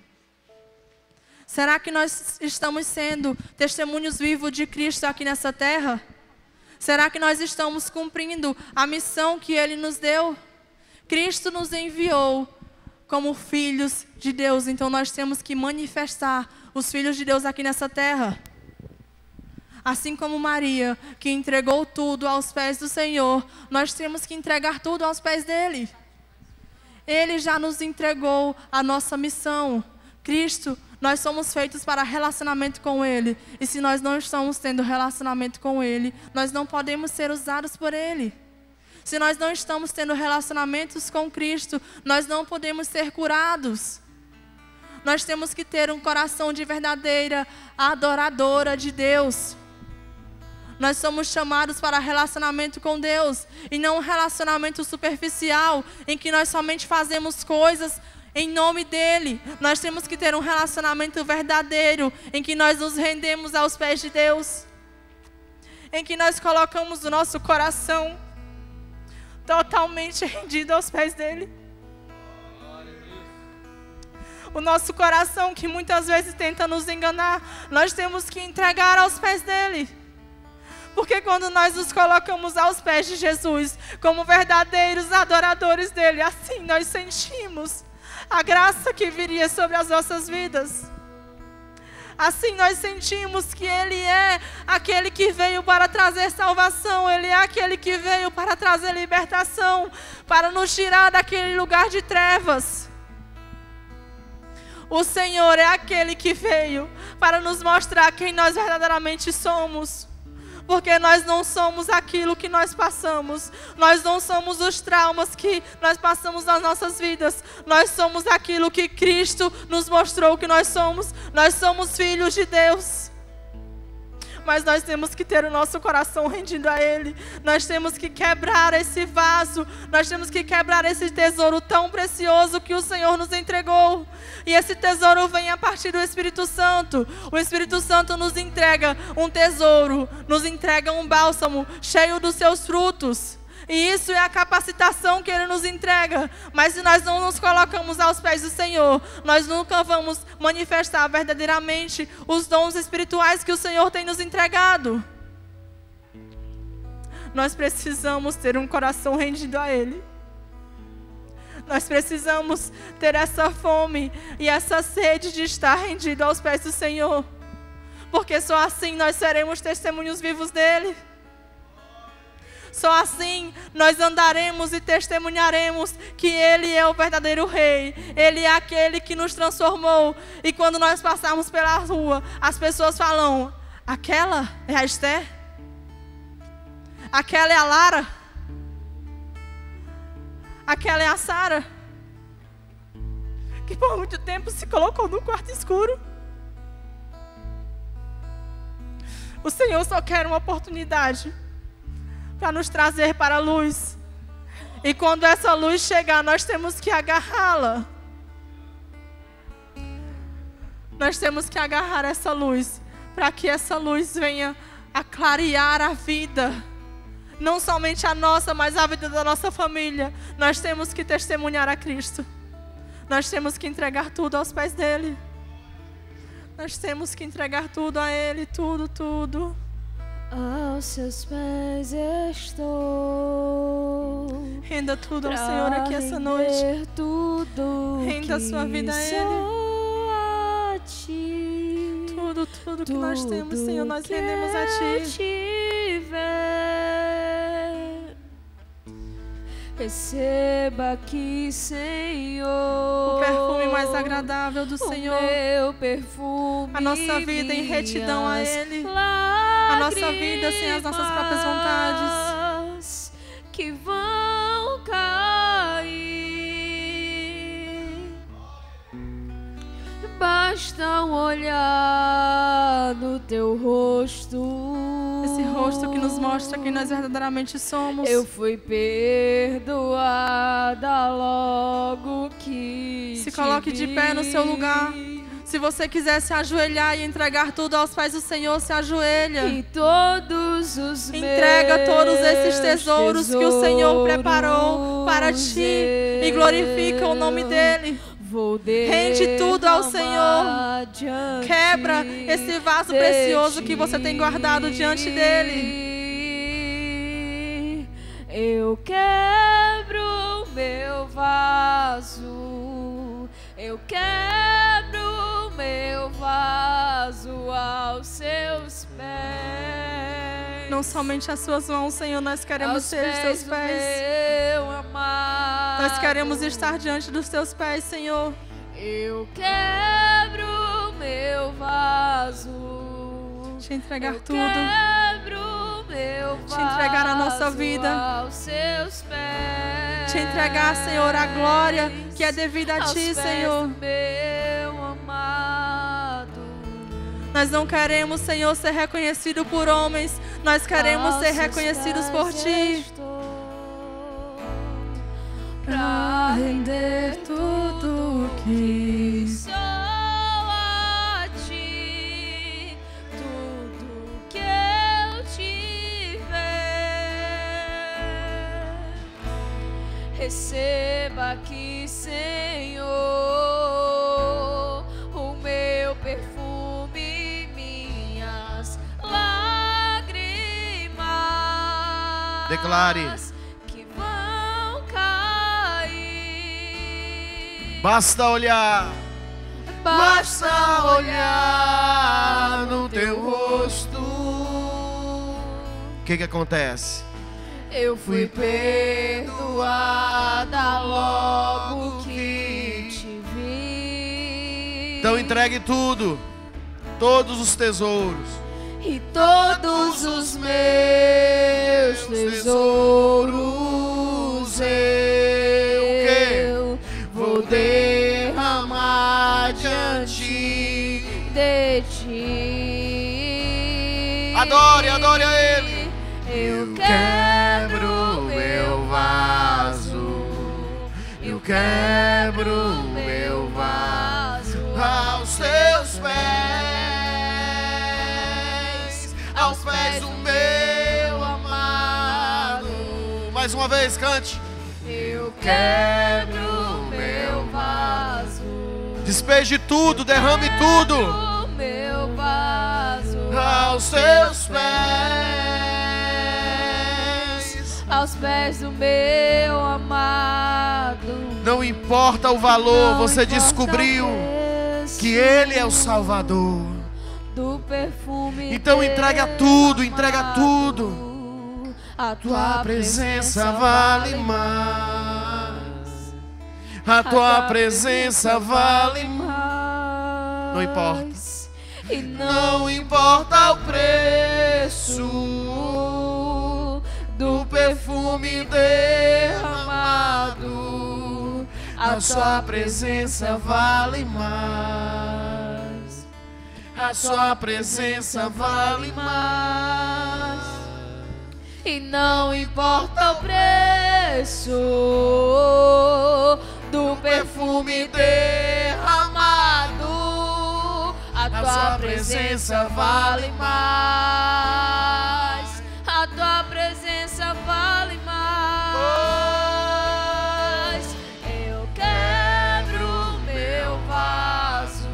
Será que nós estamos sendo testemunhos vivos de Cristo aqui nessa terra? Será que nós estamos cumprindo a missão que Ele nos deu? Cristo nos enviou como filhos de Deus, então nós temos que manifestar os filhos de Deus aqui nessa terra. Assim como Maria, que entregou tudo aos pés do Senhor, nós temos que entregar tudo aos pés dEle. Ele já nos entregou a nossa missão. Cristo, nós somos feitos para relacionamento com Ele. E se nós não estamos tendo relacionamento com Ele, nós não podemos ser usados por Ele. Se nós não estamos tendo relacionamentos com Cristo, nós não podemos ser curados. Nós temos que ter um coração de verdadeira adoradora de Deus. Nós somos chamados para relacionamento com Deus e não um relacionamento superficial em que nós somente fazemos coisas em nome dEle. Nós temos que ter um relacionamento verdadeiro em que nós nos rendemos aos pés de Deus, em que nós colocamos o nosso coração totalmente rendido aos pés dEle. O nosso coração que muitas vezes tenta nos enganar, nós temos que entregar aos pés dEle. Porque quando nós nos colocamos aos pés de Jesus, como verdadeiros adoradores dEle, assim nós sentimos a graça que viria sobre as nossas vidas. Assim nós sentimos que Ele é aquele que veio para trazer salvação, Ele é aquele que veio para trazer libertação, para nos tirar daquele lugar de trevas. O Senhor é aquele que veio para nos mostrar quem nós verdadeiramente somos. Porque nós não somos aquilo que nós passamos. Nós não somos os traumas que nós passamos nas nossas vidas. Nós somos aquilo que Cristo nos mostrou que nós somos. Nós somos filhos de Deus. Mas nós temos que ter o nosso coração rendido a Ele. Nós temos que quebrar esse vaso. Nós temos que quebrar esse tesouro tão precioso que o Senhor nos entregou. E esse tesouro vem a partir do Espírito Santo. O Espírito Santo nos entrega um tesouro, nos entrega um bálsamo cheio dos seus frutos. E isso é a capacitação que Ele nos entrega. Mas se nós não nos colocamos aos pés do Senhor, nós nunca vamos manifestar verdadeiramente os dons espirituais que o Senhor tem nos entregado. Nós precisamos ter um coração rendido a Ele. Nós precisamos ter essa fome e essa sede de estar rendido aos pés do Senhor. Porque só assim nós seremos testemunhos vivos dEle. Só assim nós andaremos e testemunharemos que Ele é o verdadeiro Rei. Ele é aquele que nos transformou. E quando nós passarmos pela rua, as pessoas falam: aquela é a Esther? Aquela é a Lara? Aquela é a Sara? Que por muito tempo se colocou no quarto escuro. O Senhor só quer uma oportunidade para nos trazer para a luz. E quando essa luz chegar, nós temos que agarrá-la. Nós temos que agarrar essa luz, para que essa luz venha a clarear a vida. Não somente a nossa, mas a vida da nossa família. Nós temos que testemunhar a Cristo. Nós temos que entregar tudo aos pés dEle. Nós temos que entregar tudo a Ele, tudo, tudo. Aos seus pés estou. Renda tudo ao Senhor aqui essa noite. Renda a sua vida a Ele. A ti. Tudo que nós temos, Senhor, nós rendemos a Ti. Receba aqui, Senhor, o perfume mais agradável do Senhor. O meu perfume, a nossa vida em retidão a Ele. A nossa vida sem as nossas próprias vontades. Que vão cair. Basta um olhar no Teu rosto. Esse rosto que nos mostra quem nós verdadeiramente somos. Eu fui perdoada logo que se coloque de pé no seu lugar. Se você quiser se ajoelhar e entregar tudo aos pés do Senhor, se ajoelha. E todos os entrega todos esses tesouros que o Senhor preparou para ti e glorifica o nome dEle. Rende tudo ao Senhor. Quebra esse vaso precioso que você tem guardado diante dEle. Eu quebro o meu vaso. Eu quebro o meu vaso aos seus pés. Não somente as suas mãos, Senhor, nós queremos ser os teus pés. Nós queremos estar diante dos teus pés, Senhor. Eu quebro o meu vaso. Te entregar tudo. Quebro o meu vaso. Te entregar a nossa vida. Aos seus pés. Te entregar, Senhor, a glória que é devida a Ti, Senhor. Meu amado. Nós não queremos, Senhor, ser reconhecido por homens. Nós queremos ser reconhecidos por Ti. Pra render tudo que sou a Ti, tudo que eu tiver. Receba aqui, Senhor, o meu perfume, minhas lágrimas. Declare. Basta olhar, basta olhar no Teu rosto. O que acontece? Eu fui perdoada logo que te vi. Então entregue tudo, todos os tesouros. E todos os meus tesouros eu vou derramar diante de Ti. Adore, adore a Ele. Eu quebro meu vaso. Eu quebro meu vaso aos Teus pés, aos pés do meu amado. Mais uma vez, cante. Eu quebro meu vaso. Despeje tudo, derrame tudo Quebro meu vaso aos seus pés. aos pés do meu amado. Não importa o valor, Não você importa descobriu o preço que Ele é o Salvador. do perfume. Então entrega tudo, entrega tudo. A Tua presença vale mais. A tua presença vale mais. Não importa. E Não importa o preço do perfume derramado. A sua presença vale mais. A sua presença vale mais. E não importa o preço do perfume derramado. A tua presença vale mais. A tua presença vale mais. Eu quebro meu vaso.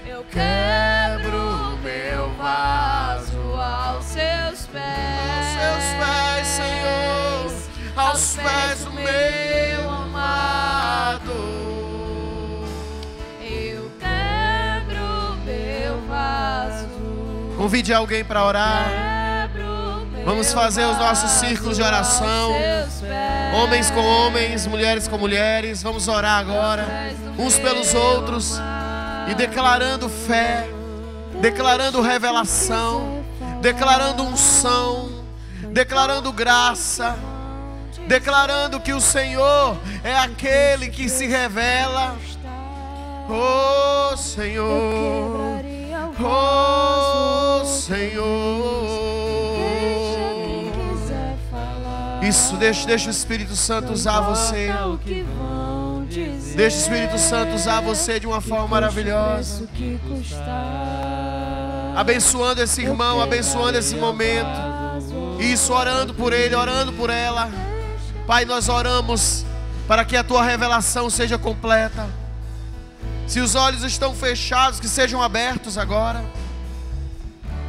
Eu quebro meu vaso aos seus pés. Seus pés, Senhor, aos pés do meu amado. Eu quebro meu vaso. Convide alguém para orar. Quebro meu Vamos fazer os nossos círculos de oração. aos seus pés. Homens com homens, mulheres com mulheres. Vamos orar agora, uns pelos outros, e declarando fé, declarando revelação, declarando unção, declarando graça, declarando que o Senhor é aquele que se revela. Oh Senhor, oh Senhor. Isso, deixa o Espírito Santo usar você. Deixa o Espírito Santo usar você de uma forma maravilhosa. Abençoando esse irmão, abençoando esse momento. Isso, orando por ele, orando por ela. Pai, nós oramos para que a tua revelação seja completa. Se os olhos estão fechados, que sejam abertos agora.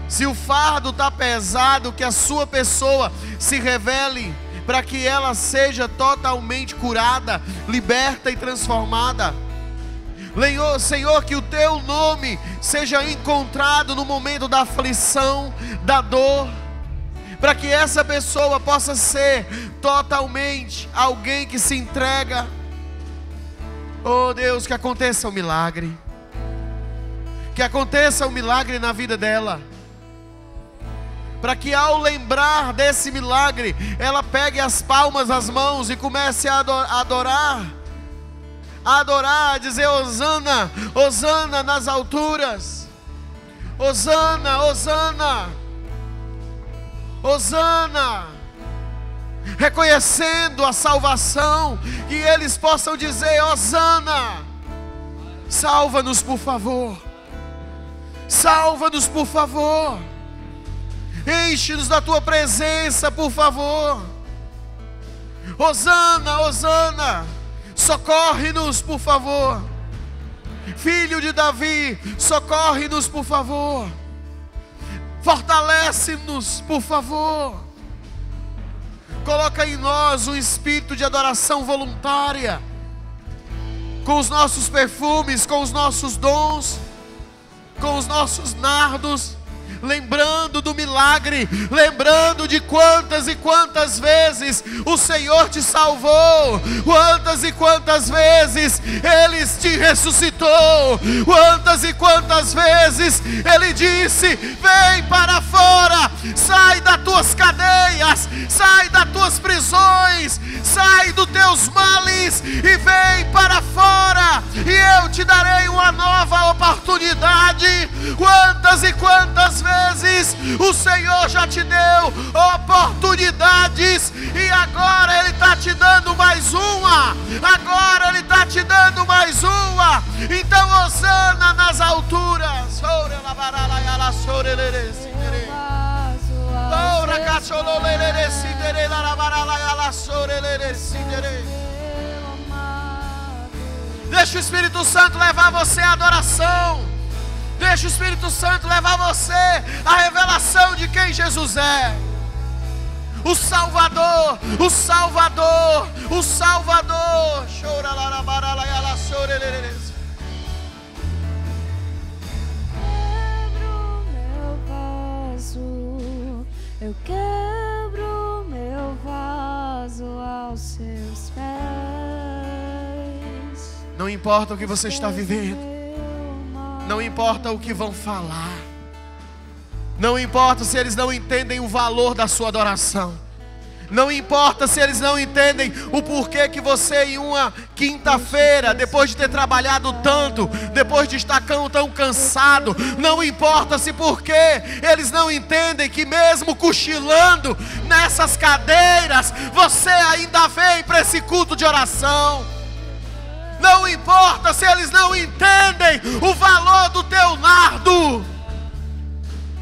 Se o fardo está pesado, que a sua pessoa se revele, para que ela seja totalmente curada, liberta e transformada. Senhor, que o teu nome seja encontrado no momento da aflição, da dor, para que essa pessoa possa ser totalmente alguém que se entrega. Oh Deus, que aconteça um milagre. Que aconteça um milagre na vida dela. Para que ao lembrar desse milagre, ela pegue as palmas das mãos e comece a adorar. A adorar, a dizer Hosana, Hosana nas alturas. Hosana, Hosana. Hosana, reconhecendo a salvação, que eles possam dizer Hosana, salva-nos por favor, salva-nos por favor, enche-nos da tua presença por favor, Hosana, Hosana, socorre-nos por favor, Filho de Davi, socorre-nos por favor. Fortalece-nos, por favor. Coloca em nós um espírito de adoração voluntária, com os nossos perfumes, com os nossos dons, com os nossos nardos, lembrando do milagre, lembrando de quantas e quantas vezes o Senhor te salvou, quantas e quantas vezes Ele te ressuscitou, quantas e quantas vezes Ele disse: vem para fora, sai das tuas cadeias, sai das tuas prisões, sai dos teus males e vem para fora, e eu te darei uma nova oportunidade. Quantas e quantas vezes o Senhor já te deu oportunidades, e agora Ele está te dando mais uma, agora Ele está te dando mais uma. Então Hosana nas alturas. Deixa o Espírito Santo levar você à adoração. Deixa o Espírito Santo levar você à revelação de quem Jesus é. O Salvador, o Salvador, o Salvador. Quebro meu vaso, eu quebro meu vaso aos seus pés. Não importa o que você está vivendo. Não importa o que vão falar. Não importa se eles não entendem o valor da sua adoração. Não importa se eles não entendem o porquê que você em uma quinta-feira, depois de ter trabalhado tanto, depois de estar tão cansado, não importa se porque eles não entendem que mesmo cochilando nessas cadeiras, você ainda vem para esse culto de oração. Não importa se eles não entendem o valor do teu nardo.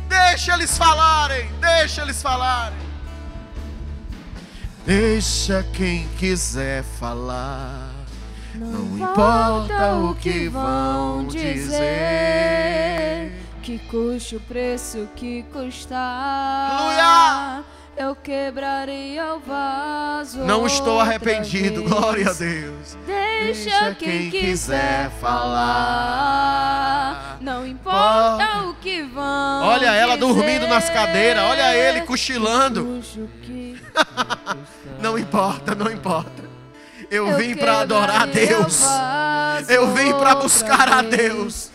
Deixa eles falarem, deixa eles falarem. Deixa quem quiser falar. Não importa o que vão dizer, que custe o preço que custar. Aleluia! Eu quebraria o vaso. Não estou arrependido, outra vez. glória a Deus. Deixa quem quiser falar. Não importa o que vão Olha ela dizer, dormindo nas cadeiras, olha ele cochilando. custe o que Não importa, não importa. Eu eu vim para adorar a quebraria o Deus. vaso Eu vim para outra buscar a vez. Deus.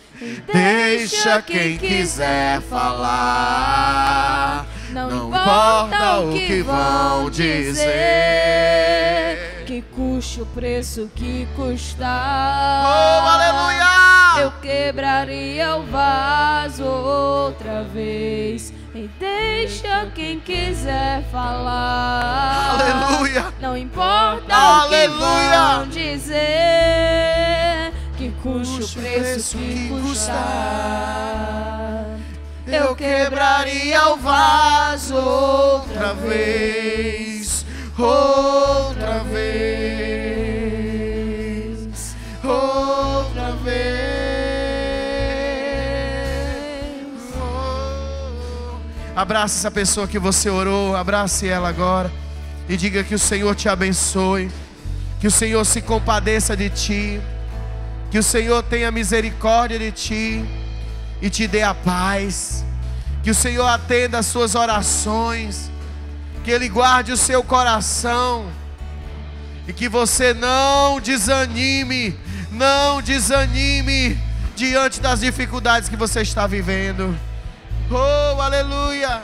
Deixa quem quiser falar. Não importa o que vão dizer, que custe o preço que custar. Oh, aleluia! Eu quebraria o vaso outra vez. E deixa quem quiser falar. Aleluia! Não importa Aleluia! o que vão dizer, que custe o preço que custar. Eu quebraria o vaso outra vez, outra vez, outra vez. Oh. Abrace essa pessoa que você orou, abrace ela agora e diga que o Senhor te abençoe, que o Senhor se compadeça de ti, que o Senhor tenha misericórdia de ti e te dê a paz, que o Senhor atenda as suas orações, que Ele guarde o seu coração e que você não desanime diante das dificuldades que você está vivendo. Oh, aleluia!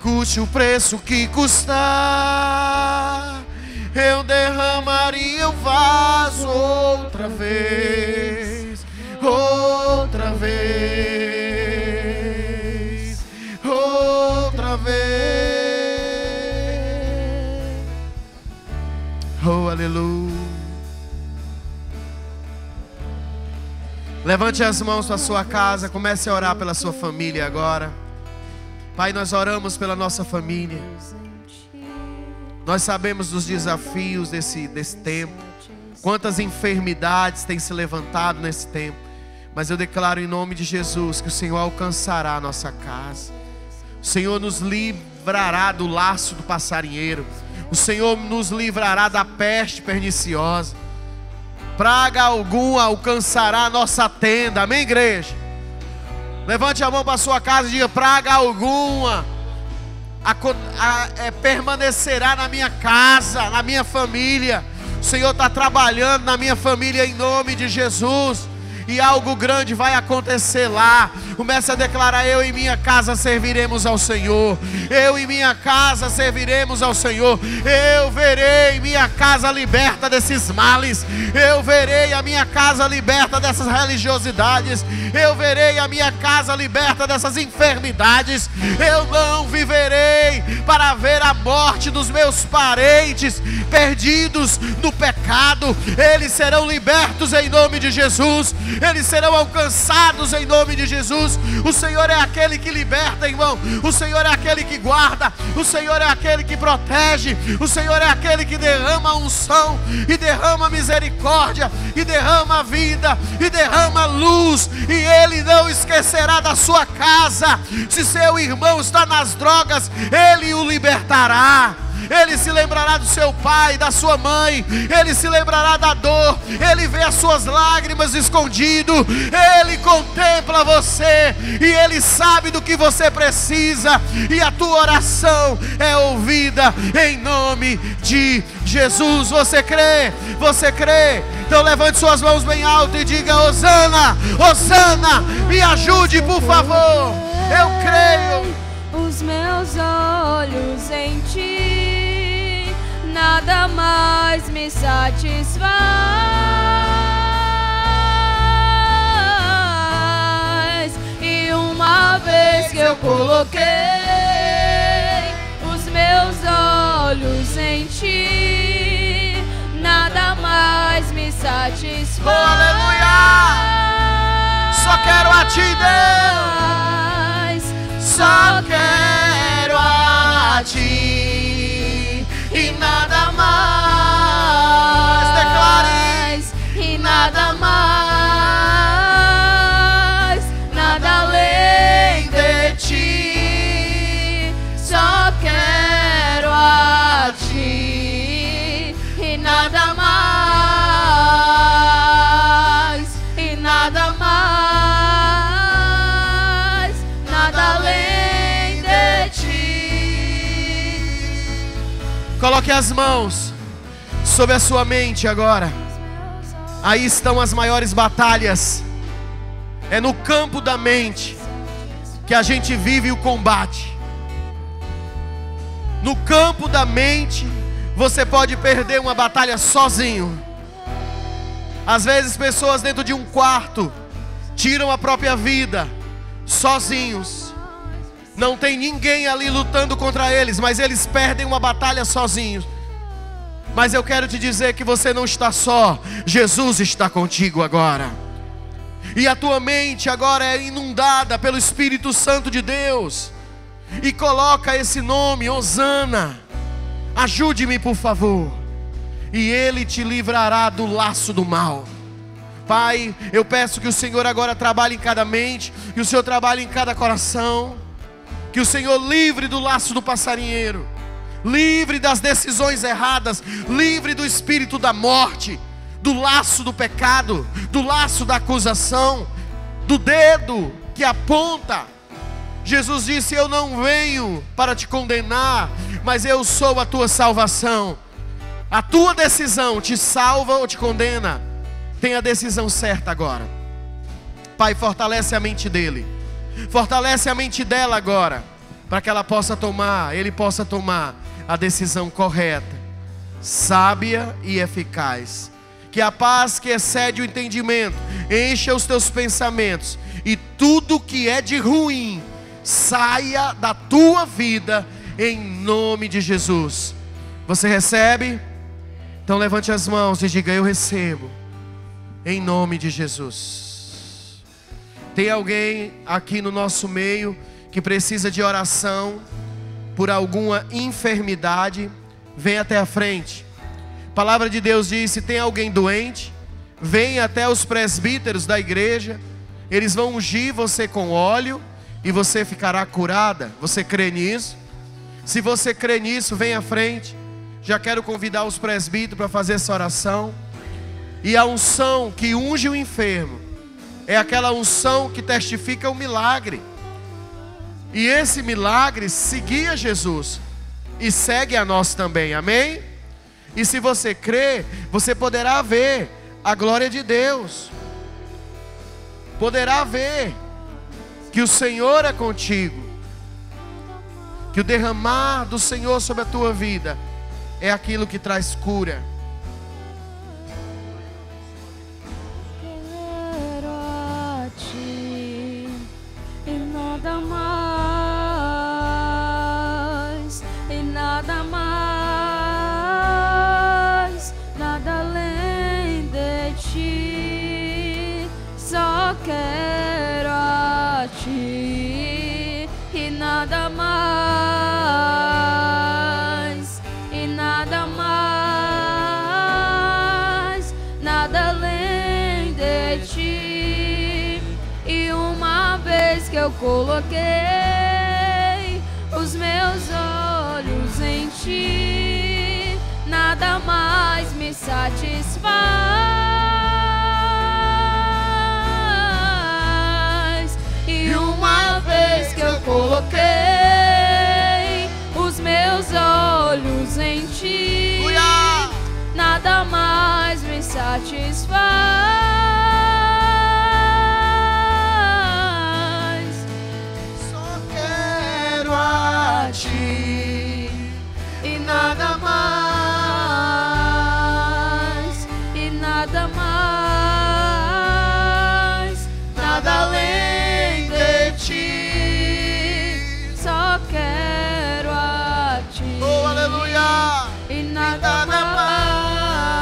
Custe o preço que custar, eu derramaria o vaso outra vez, outra vez, outra vez. Oh, aleluia. Levante as mãos para a sua casa, comece a orar pela sua família agora. Pai, nós oramos pela nossa família. Nós sabemos dos desafios desse tempo, quantas enfermidades têm se levantado nesse tempo, mas eu declaro em nome de Jesus que o Senhor alcançará a nossa casa. O Senhor nos livrará do laço do passarinheiro. O Senhor nos livrará da peste perniciosa. Praga alguma alcançará a nossa tenda. Amém, igreja? Levante a mão para a sua casa e diga: praga alguma permanecerá na minha casa, na minha família. O Senhor está trabalhando na minha família em nome de Jesus. E algo grande vai acontecer lá. Comece a declarar: eu e minha casa serviremos ao Senhor. Eu e minha casa serviremos ao Senhor. Eu verei minha casa liberta desses males. Eu verei a minha casa liberta dessas religiosidades. Eu verei a minha casa liberta dessas enfermidades. Eu não viverei para ver a morte dos meus parentes. perdidos no pecado, eles serão libertos em nome de Jesus, eles serão alcançados em nome de Jesus. O Senhor é aquele que liberta, irmão, o Senhor é aquele que guarda, o Senhor é aquele que protege, o Senhor é aquele que derrama unção, e derrama misericórdia, e derrama vida, e derrama luz, e Ele não esquecerá da sua casa. Se seu irmão está nas drogas, Ele o libertará. Ele se lembrará do seu pai, da sua mãe, Ele se lembrará da dor, Ele vê as suas lágrimas escondido, Ele contempla você, e Ele sabe do que você precisa, e a tua oração é ouvida em nome de Jesus. Você crê? Você crê? Então levante suas mãos bem alto e diga: Hosana, Hosana, me ajude por favor. Eu creio. Os meus olhos em ti, nada mais me satisfaz. E uma vez que eu coloquei os meus olhos em ti, nada mais me satisfaz. Oh, aleluia! Só quero a ti, Deus. Só quero a ti e nada mais. Declare. E nada mais, nada além de ti. Só quero a ti e nada mais, e nada mais, nada além de ti. Coloque as mãos sobre a sua mente agora. Aí estão as maiores batalhas. É no campo da mente que a gente vive o combate. No campo da mente você pode perder uma batalha sozinho. Às vezes pessoas dentro de um quarto tiram a própria vida sozinhos. Não tem ninguém ali lutando contra eles, mas eles perdem uma batalha sozinhos. Mas eu quero te dizer que você não está só. Jesus está contigo agora. E a tua mente agora é inundada pelo Espírito Santo de Deus. E coloca esse nome, Hosana. Ajude-me, por favor. E Ele te livrará do laço do mal. Pai, eu peço que o Senhor agora trabalhe em cada mente, que o Senhor trabalhe em cada coração, que o Senhor livre do laço do passarinheiro, livre das decisões erradas, livre do espírito da morte, do laço do pecado, do laço da acusação, do dedo que aponta. Jesus disse: eu não venho para te condenar, mas eu sou a tua salvação. A tua decisão te salva ou te condena. Tem a decisão certa agora. Pai, fortalece a mente dele, fortalece a mente dela agora, para que ela possa tomar, ele possa tomar a decisão correta, sábia e eficaz. Que a paz que excede o entendimento encha os teus pensamentos, e tudo que é de ruim saia da tua vida, em nome de Jesus. Você recebe? Então levante as mãos e diga: eu recebo, em nome de Jesus. Tem alguém aqui no nosso meio que precisa de oração por alguma enfermidade? Vem até a frente. A palavra de Deus diz: se tem alguém doente, vem até os presbíteros da igreja, eles vão ungir você com óleo e você ficará curada. Você crê nisso? Se você crê nisso, vem à frente. Já quero convidar os presbíteros para fazer essa oração. E a unção que unge o enfermo é aquela unção que testifica o milagre. E esse milagre seguia Jesus e segue a nós também, amém? E se você crê, você poderá ver a glória de Deus, poderá ver que o Senhor é contigo, que o derramar do Senhor sobre a tua vida é aquilo que traz cura. Quero a ti e nada mais, e nada mais. Só quero a ti e nada mais, e nada mais, nada além de ti. E uma vez que eu coloquei os meus olhos em ti, nada mais me satisfaz. E uma vez que eu coloquei os meus olhos em ti, nada mais me satisfaz. Só quero a ti E nada mais, e nada mais, nada além de ti. Só quero a ti. Oh, aleluia! E nada mais,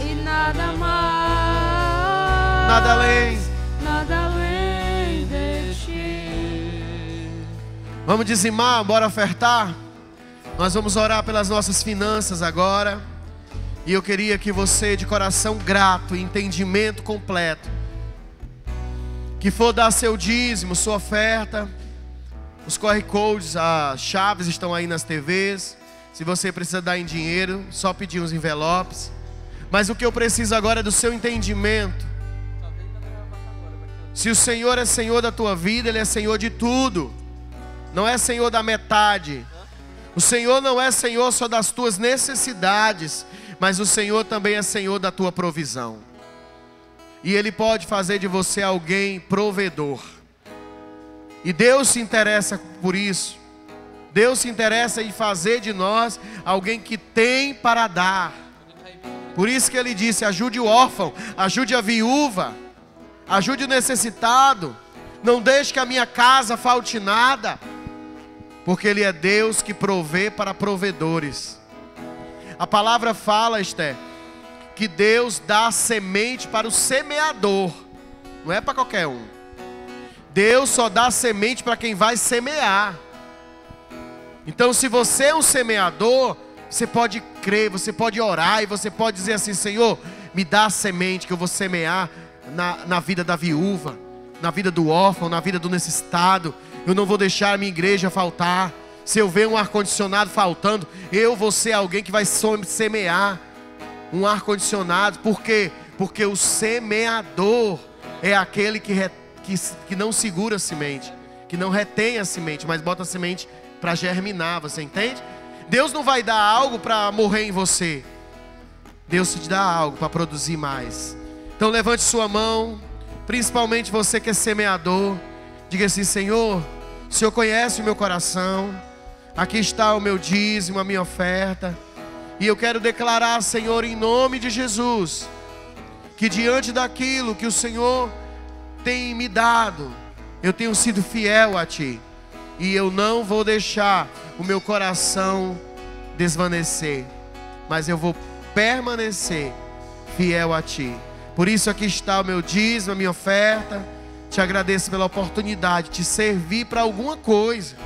e nada mais, Nada além. nada além de ti. Vamos dizimar, bora ofertar? Nós vamos orar pelas nossas finanças agora. E eu queria que você, de coração grato, entendimento completo, que for dar seu dízimo, sua oferta, os QR Codes, as chaves estão aí nas TVs. Se você precisa dar em dinheiro, só pedir uns envelopes. Mas o que eu preciso agora é do seu entendimento. Se o Senhor é Senhor da tua vida, Ele é Senhor de tudo. Não é Senhor da metade. O Senhor não é Senhor só das tuas necessidades, mas o Senhor também é Senhor da tua provisão. E Ele pode fazer de você alguém provedor. E Deus se interessa por isso. Deus se interessa em fazer de nós alguém que tem para dar. Por isso que Ele disse: ajude o órfão, ajude a viúva, ajude o necessitado. Não deixe que a minha casa falte nada. Porque Ele é Deus que provê para provedores. A palavra fala, Esther, que Deus dá semente para o semeador. Não é para qualquer um. Deus só dá semente para quem vai semear. Então, se você é um semeador, você pode crer, você pode orar e você pode dizer assim: Senhor, me dá a semente que eu vou semear na vida da viúva, na vida do órfão, na vida do necessitado. Eu não vou deixar a minha igreja faltar. Se eu ver um ar-condicionado faltando, eu vou ser alguém que vai semear um ar-condicionado. Por quê? Porque o semeador é aquele que não segura a semente, que não retém a semente, mas bota a semente para germinar. Você entende? Deus não vai dar algo para morrer em você. Deus te dá algo para produzir mais. Então levante sua mão, principalmente você que é semeador. Diga assim: Senhor, o Senhor conhece o meu coração. Aqui está o meu dízimo, a minha oferta. E eu quero declarar, Senhor, em nome de Jesus, que diante daquilo que o Senhor tem me dado, eu tenho sido fiel a Ti. E eu não vou deixar o meu coração desvanecer, mas eu vou permanecer fiel a Ti. Por isso aqui está o meu dízimo, a minha oferta. Te agradeço pela oportunidade de te servir para alguma coisa.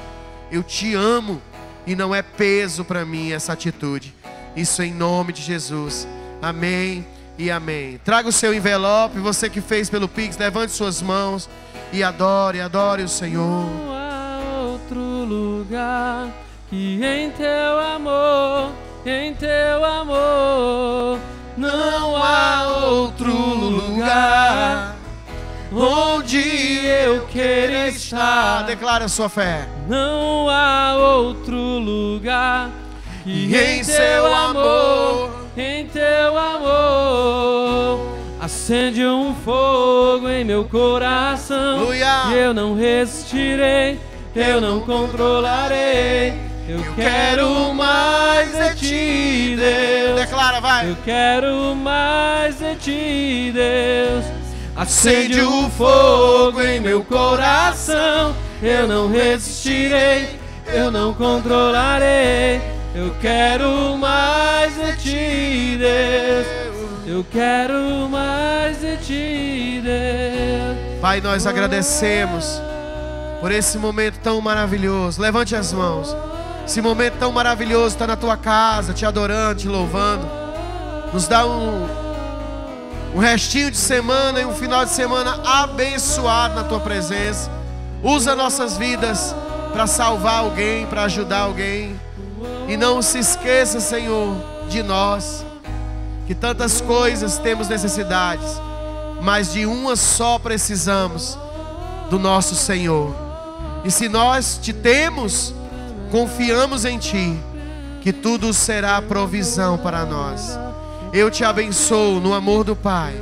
Eu te amo e não é peso para mim essa atitude. Isso em nome de Jesus. Amém e amém. Traga o seu envelope. Você que fez pelo Pix, levante suas mãos e adore o Senhor. Não há outro lugar que em teu amor, não há outro lugar onde eu quero estar. Declara a sua fé. Não há outro lugar que em teu amor acende um fogo em meu coração. Aleluia. E eu não resistirei, eu não controlarei. Eu quero mais de ti, Deus. Declara, vai. Eu quero mais de ti, Deus. Acende o fogo em meu coração. Eu não resistirei, eu não controlarei. Eu quero mais de ti, Deus. Eu quero mais mais de ti, Deus. Pai, nós agradecemos por esse momento tão maravilhoso. Levante as mãos. Esse momento tão maravilhoso está na tua casa, te adorando, te louvando. Nos dá um restinho de semana e um final de semana abençoado na tua presença. Usa nossas vidas para salvar alguém, para ajudar alguém. E não se esqueça, Senhor, de nós, que tantas coisas temos necessidades, mas de uma só precisamos, do nosso Senhor. E se nós te temos, confiamos em Ti, que tudo será provisão para nós. Eu te abençoo no amor do Pai,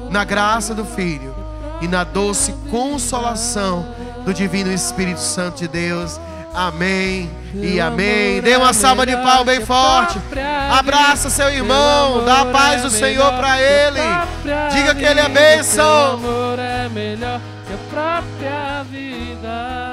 na graça do Filho e na doce consolação do Divino Espírito Santo de Deus. Amém e amém. Dê uma salva de palmas bem forte. Abraça seu irmão, dá a paz do Senhor para ele. Diga que ele é bênção. O amor é melhor que a própria vida.